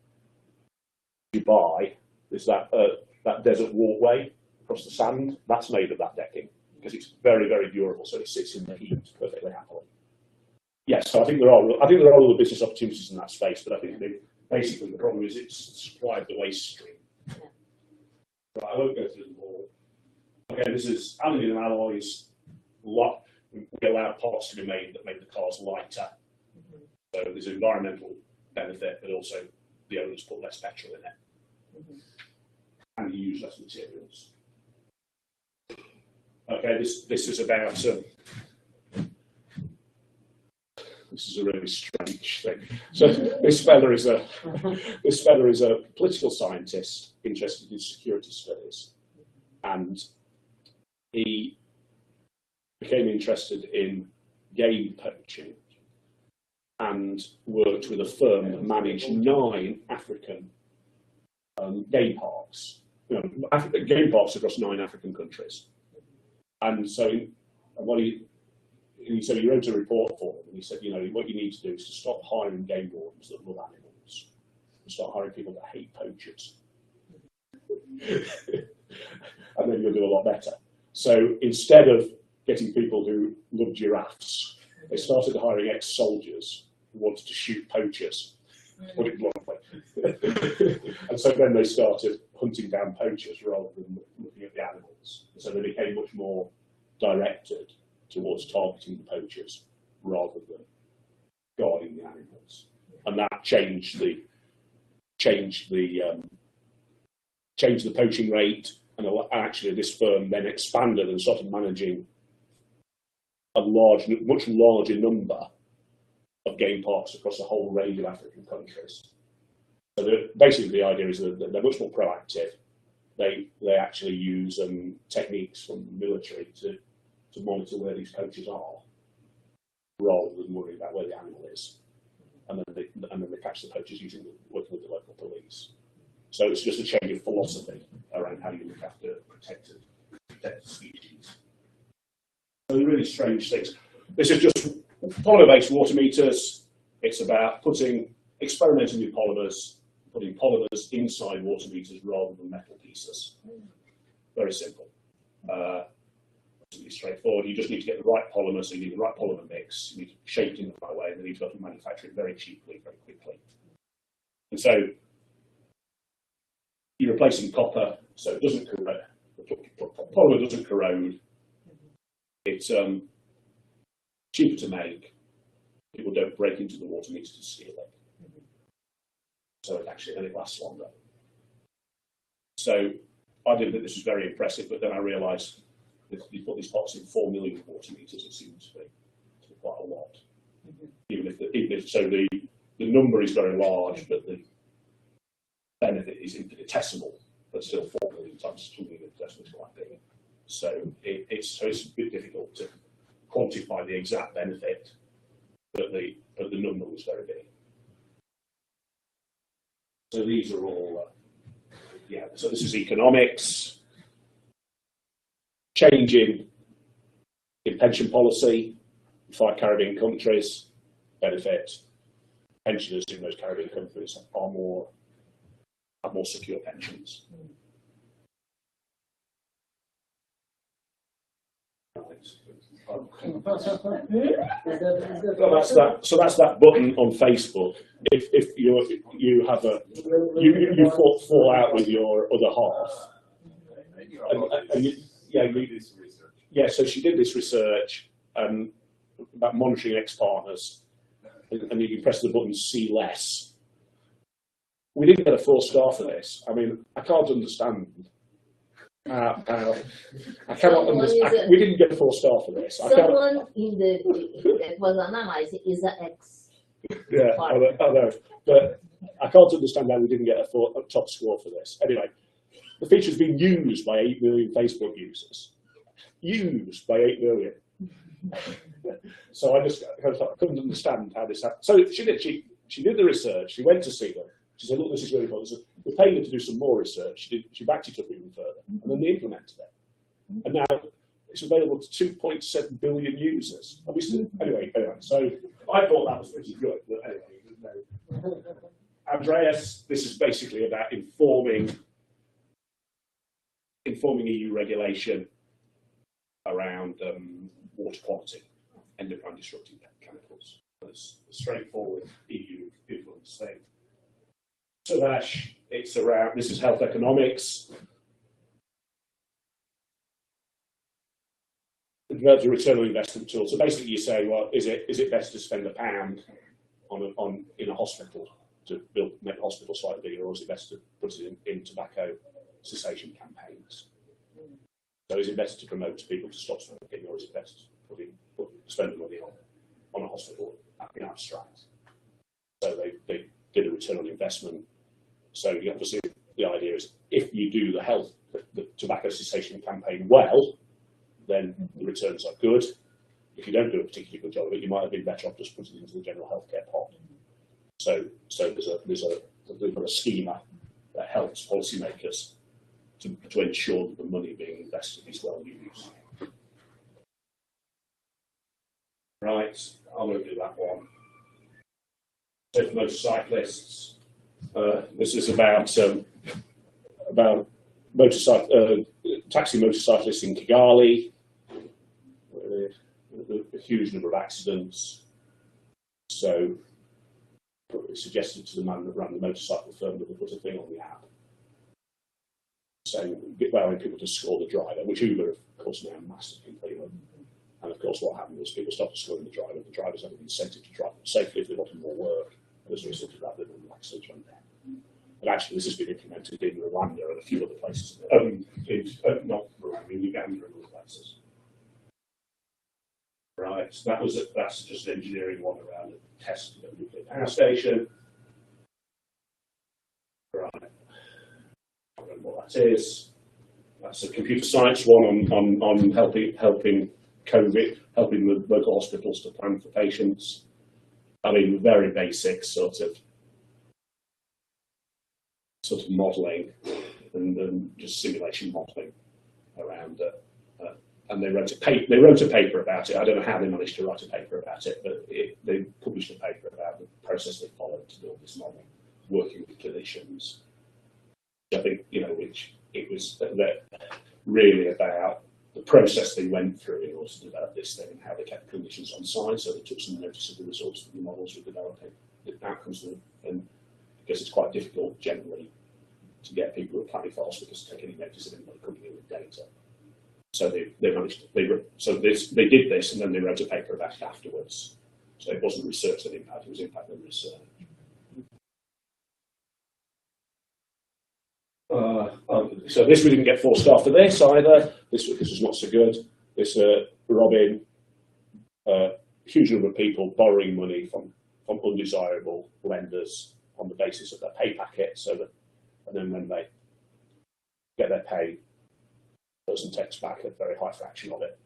S4: Dubai, there's that desert walkway across the sand. That's made of that decking because it's very, very durable. So it sits in the heat perfectly happily. Yes, so I think there are other business opportunities in that space, but I think basically the problem is it's the supply of the waste stream. Right, I won't go through them all. Okay, this is aluminium alloys. We allow parts to be made that make the cars lighter. So there's an environmental benefit, but also the owners put less petrol in it. And you use less materials. Okay, this is about this is a really strange thing. So this fella is a political scientist interested in security studies, and he became interested in game poaching and worked with a firm that managed 9 African game parks. Game parks across 9 African countries. And so he wrote a report for them, and he said, what you need to do is to stop hiring game wardens that love animals and start hiring people that hate poachers. And then you'll do a lot better. So instead of getting people who love giraffes, they started hiring ex-soldiers who wanted to shoot poachers, put it bluntly. And so then they started hunting down poachers rather than looking at the animals. So they became much more directed towards targeting the poachers rather than guarding the animals. And that changed the poaching rate, and actually this firm then expanded and started managing a much larger number of game parks across a whole range of African countries. So basically the idea is that they're much more proactive. They actually use techniques from the military to monitor where these poachers are, rather than worrying about where the animal is. And then they catch the poachers working with the local police. So it's just a change of philosophy around how you look after protected species. So really strange things. This is just polymer-based water meters. It's about experimenting with polymers, putting polymers inside water meters rather than metal pieces. Very simple. Really straightforward. You just need to get the right polymer, so you need the right polymer mix. You need to shape it in the right way, and then you need to manufacture it very cheaply, very quickly. And so you're replacing copper, so it doesn't corrode. Polymer doesn't corrode. It's cheaper to make. People don't break into the water meter to steal it. So it lasts longer. So I didn't think this was very impressive, but then I realised if you put these pots in 4 million water meters, it seems to be quite a lot. Even if the number is very large, but the benefit is infinitesimal, but still 4 million times 2 million is quite big. So it's a bit difficult to quantify the exact benefit, but the number was very big. So these are all, so this is economics. Changing in pension policy in 5 Caribbean countries benefit pensioners in those Caribbean countries have more secure pensions. So that's that button on Facebook. If you fall out with your other half, so she did this research about monitoring ex-partners, and you can press the button "see less." We didn't get a 4-star for this. I mean, I can't understand how I cannot understand. We didn't get a 4-star for this.
S3: Someone that was analyzed is an ex.
S4: Yeah, I know, but I can't understand how we didn't get a top score for this. Anyway, the feature's been used by 8 million Facebook users. Used by 8 million. So I couldn't understand how this happened. So she did the research. She went to see them. She said, "Look, this is really fun." So we paid her to do some more research. She backed it up even further, and then they implemented it. And now it's available to 2.7 billion users. Anyway, so I thought that was pretty good. But anyway, Andreas, this is basically about informing EU regulation around water quality, endocrine disrupting chemicals. It's a straightforward EU influence thing. So it's around, this is health economics. Develop the return on investment tool. So basically you say, well, is it best to spend £1 in a hospital to make the hospital slightly bigger, or is it best to put it in tobacco cessation campaigns? So is it better to promote people to stop smoking, or is it best to spend the money on a hospital in abstract? So they did a return on investment. So obviously the idea is if you do the tobacco cessation campaign well, then the returns are good. If you don't do a particularly good job of it, you might have been better off just putting it into the general healthcare pot. So there's a schema that helps policymakers to ensure that the money being invested is well used. Right, I'm going to do that one. So for motorcyclists, this is about taxi motorcyclists in Kigali. A huge number of accidents. So it suggested to the man that ran the motorcycle firm that they put a thing on the app saying, allowing people to score the driver, which Uber, of course, now massively favour. And of course, what happened was people started scoring the driver. The drivers had an incentive to drive safely if they wanted more work. And as a result of that, the number of accidents went down. But actually, this has been implemented in Rwanda and a few other places. Not Rwanda, in Uganda and other places. Right, so that's just an engineering one around a test of a nuclear power station. Right, I don't know what that is. That's a computer science one on helping COVID, helping the local hospitals to plan for patients. I mean, very basic sort of modelling and just simulation modelling around it. And they wrote a paper about it. I don't know how they managed to write a paper about it, but they published a paper about the process they followed to build this model, working with clinicians. I think, which it was really about the process they went through in order to develop this thing and how they kept clinicians on side. So they took some notice of the results of the models were developing, the outcomes, and because it's quite difficult generally to get people who are planning for hospitals to take any notice of anybody coming in with data. So they did this, and then they wrote a paper about it afterwards. So it wasn't research that impact; it was impact on research. So this we didn't get 4 stars for this either. This was not so good. This Robin, huge number of people borrowing money from undesirable lenders on the basis of their pay packet. And then when they get their pay, the person takes back a very high fraction of it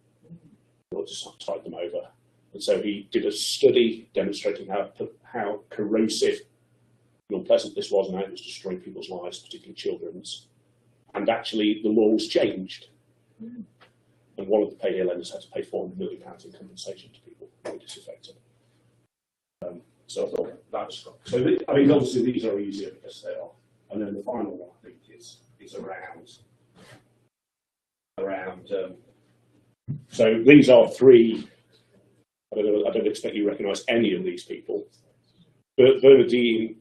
S4: in order to tide them over. And so he did a study demonstrating how corrosive and unpleasant this was and how it was destroying people's lives, particularly children's. And actually, the law was changed. And one of the payday lenders had to pay £400 million in compensation to people who were disaffected. So I thought that was fun. So, obviously, these are easier because they are. And then the final one, I think, is around. So these are 3. I don't expect you to recognise any of these people. But Bernardine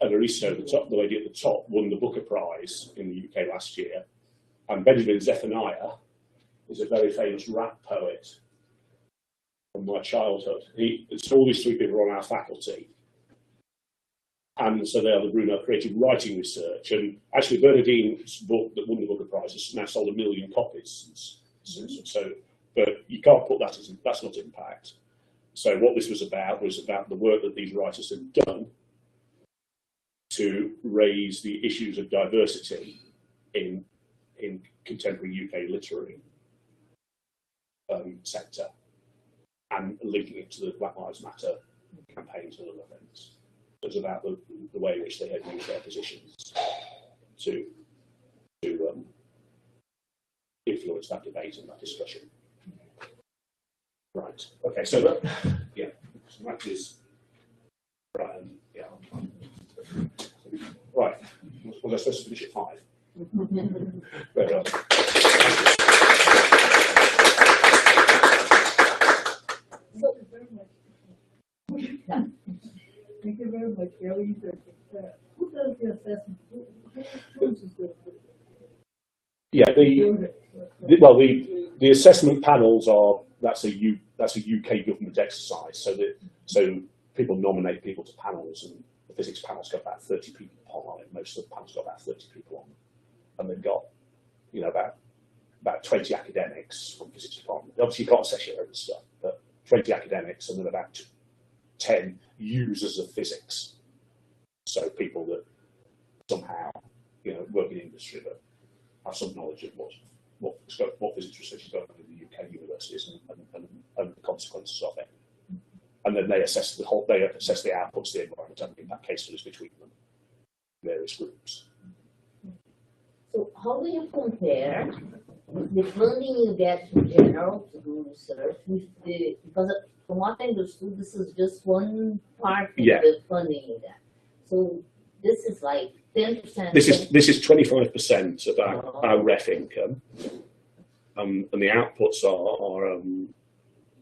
S4: Evaristo, the lady at the top, won the Booker Prize in the UK last year. And Benjamin Zephaniah is a very famous rap poet from my childhood. So all these 3 people are on our faculty. And so they are the Brunel Creative Writing Research. And actually, Bernardine's book that won the Booker Prize has now sold 1 million copies. But you can't put that as, that's not impact. So what this was about the work that these writers had done to raise the issues of diversity in contemporary UK literary sector and linking it to the Black Lives Matter campaigns and other things. It was about the way in which they had used their positions to influence that debate and that discussion. Right. Okay. So that is right. Right. Was I supposed to finish at 5? Very well.
S3: So,
S1: eu who does the assessment? Who chooses the
S4: Yeah, the assessment panels are that's a UK government exercise. So people nominate people to panels, and the physics panel's got about 30 people on it. Most of the panels got about 30 people on, and they've got about 20 academics from the physics department. Obviously, you can't assess your own stuff, but 20 academics and then about 10 users of physics. So people that somehow work in industry but have some knowledge of what physics research is going on in the UK universities and the consequences of it. And then they assess the outputs, the environment, and the impact case studies between them, various groups.
S3: So how do you compare the funding you get in general to do research with because from what I understood, this is just one part of the funding you get. So this is like 10%.
S4: This is 25% of our ref income, and the outputs are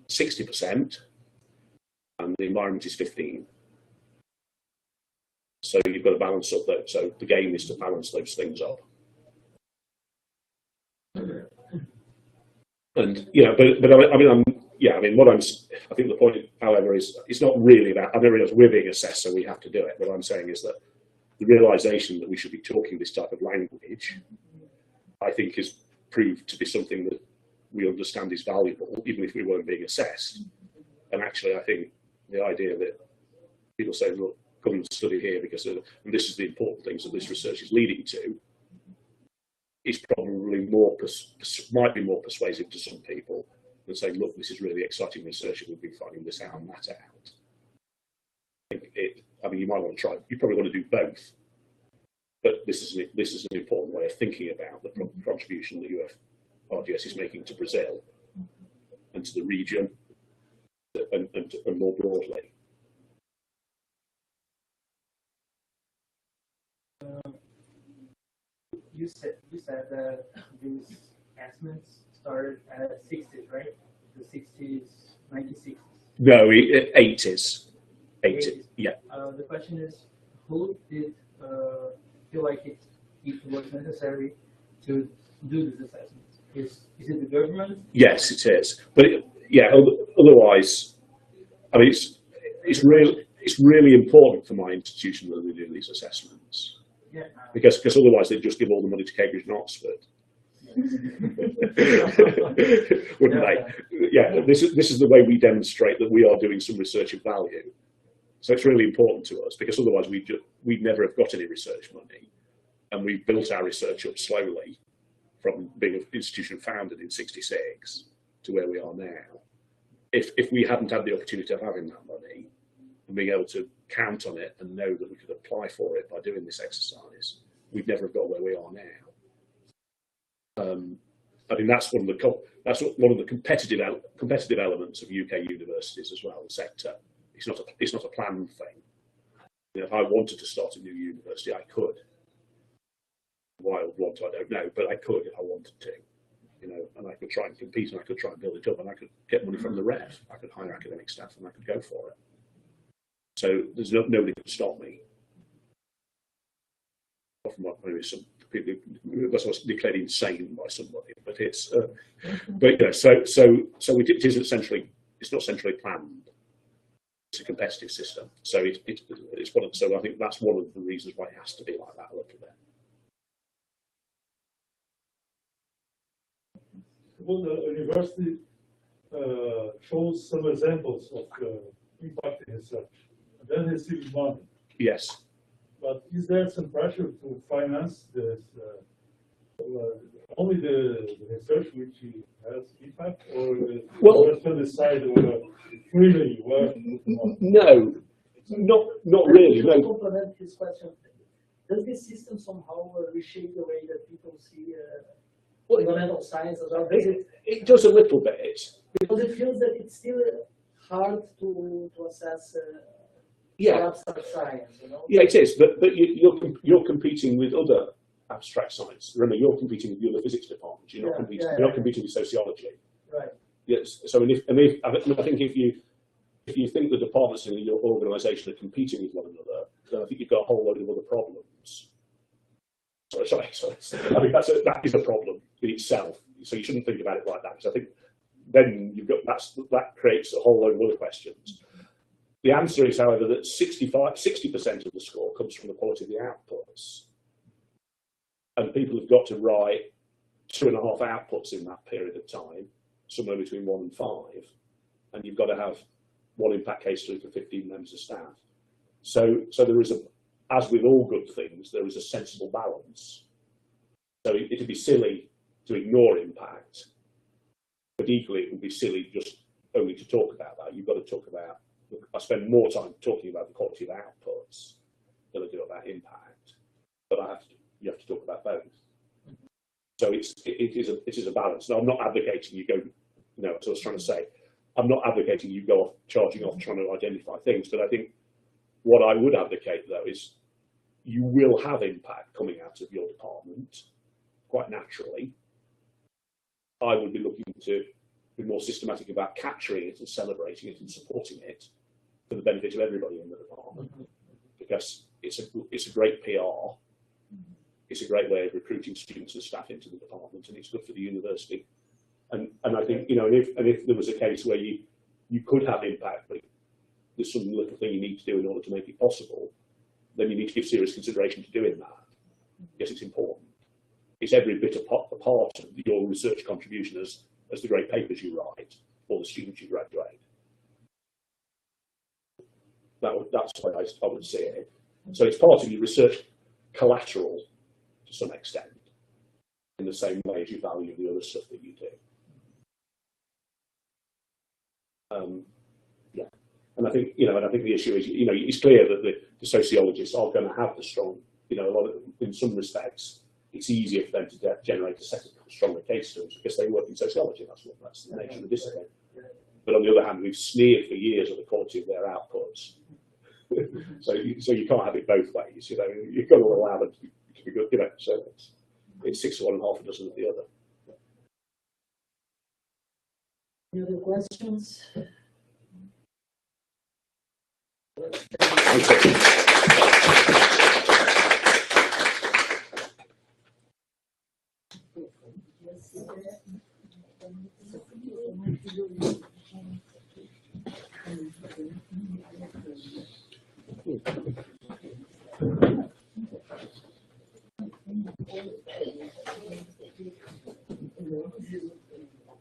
S4: 60%, and the environment is 15%. So you've got to balance up that. So the game is to balance those things up. And I think the point, however, is it's not really about. I don't realize we're being assessed, so we have to do it. What I'm saying is that the realization that we should be talking this type of language, I think, is proved to be something that we understand is valuable, even if we weren't being assessed. And actually, I think the idea that people say, "Look, come and study here because and this is the important things that this research is leading to," is probably might be more persuasive to some people than saying, "Look, this is really exciting research, and we've been finding this out and that out." I mean, you might want to try. You probably want to do both, but this is an important way of thinking about the contribution that RGS is making to Brazil and to the region, and more broadly.
S1: You said that these assessments started at 60s, right? The 60s, 1960s.
S4: No, 80s. 80s. Yeah.
S1: The question is, who did feel like it was necessary to do this assessment? Is it the government?
S4: Yes, it is. But otherwise, I mean, it's really important for my institution that they do these assessments.
S1: Yeah.
S4: Because otherwise they'd just give all the money to Cambridge and Oxford. Wouldn't they? Yeah, this is the way we demonstrate that we are doing some research of value. So it's really important to us, because otherwise we'd never have got any research money, and we built our research up slowly from being an institution founded in '66 to where we are now. If we hadn't had the opportunity of having that money and being able to count on it and know that we could apply for it by doing this exercise, we'd never have got where we are now. I mean, that's one of the competitive elements of UK universities as well. The sector, it's not a planned thing. If I wanted to start a new university, I could. Why I would want to, I don't know, but I could if I wanted to. And I could try and compete, and I could try and build it up, and I could get money from the ref. I could hire academic staff, and I could go for it. So there's nobody can stop me. Often, maybe some people was declared insane by somebody, but it's so it isn't centrally. It's not centrally planned. It's a competitive system. So so I think that's one of the reasons why it has to be like that a little bit.
S5: Well, the university shows some examples of impact research, and then receives money.
S4: Yes.
S5: But is there some pressure to finance this only the research which has impact, or to decide freely where to put the money?
S4: No, not really.
S1: To
S4: No.
S1: complement this question, does this system somehow reshape the way that people see fundamental science as well?
S4: It does a little bit.
S1: Because it feels that it's still hard to assess abstract science,
S4: Yeah, it is. But you're competing with other abstract science. Remember, you're competing with the other physics departments. You're not competing with sociology.
S1: Right.
S4: Yes. So I think if if you think the departments in your organisation are competing with one another, then I think you've got a whole load of other problems. Sorry. I think that is a problem in itself. So you shouldn't think about it like that, because I think then that creates a whole load of other questions. The answer is, however, that 60% of the score comes from the quality of the outputs. And people have got to write 2.5 outputs in that period of time, somewhere between 1 and 5. And you've got to have one impact case study for 15 members of staff. So there is as with all good things, there is a sensible balance. So it would be silly to ignore impact, but equally it would be silly just only to talk about that. You've got to talk about, I spend more time talking about the quality of outputs than I do about impact, but you have to talk about both. So it is a balance. Now, I'm not advocating you go, as I was trying to say, I'm not advocating you go off charging off trying to identify things, but I think what I would advocate though is you will have impact coming out of your department quite naturally. I would be looking to be more systematic about capturing it and celebrating it and supporting it for the benefit of everybody in the department, because it's a great PR. It's a great way of recruiting students and staff into the department, and it's good for the university. And I think, if there was a case where you could have impact, but there's some little thing you need to do in order to make it possible, then you need to give serious consideration to doing that. Yes, it's important. It's every bit a part of your research contribution as the great papers you write or the students you graduate. That's the way I would see it. So it's part of your research collateral to some extent, in the same way as you value the other stuff that you do. And I think the issue is, it's clear that the sociologists are going to have the strong, a lot of, in some respects, it's easier for them to generate a set of stronger case studies because they work in sociology. That's the nature of the discipline. But on the other hand, we've sneered for years at the quality of their outputs. so you can't have it both ways. You've got to allow them to be good. So it's 6 of one and half a dozen of the other.
S1: Any other questions?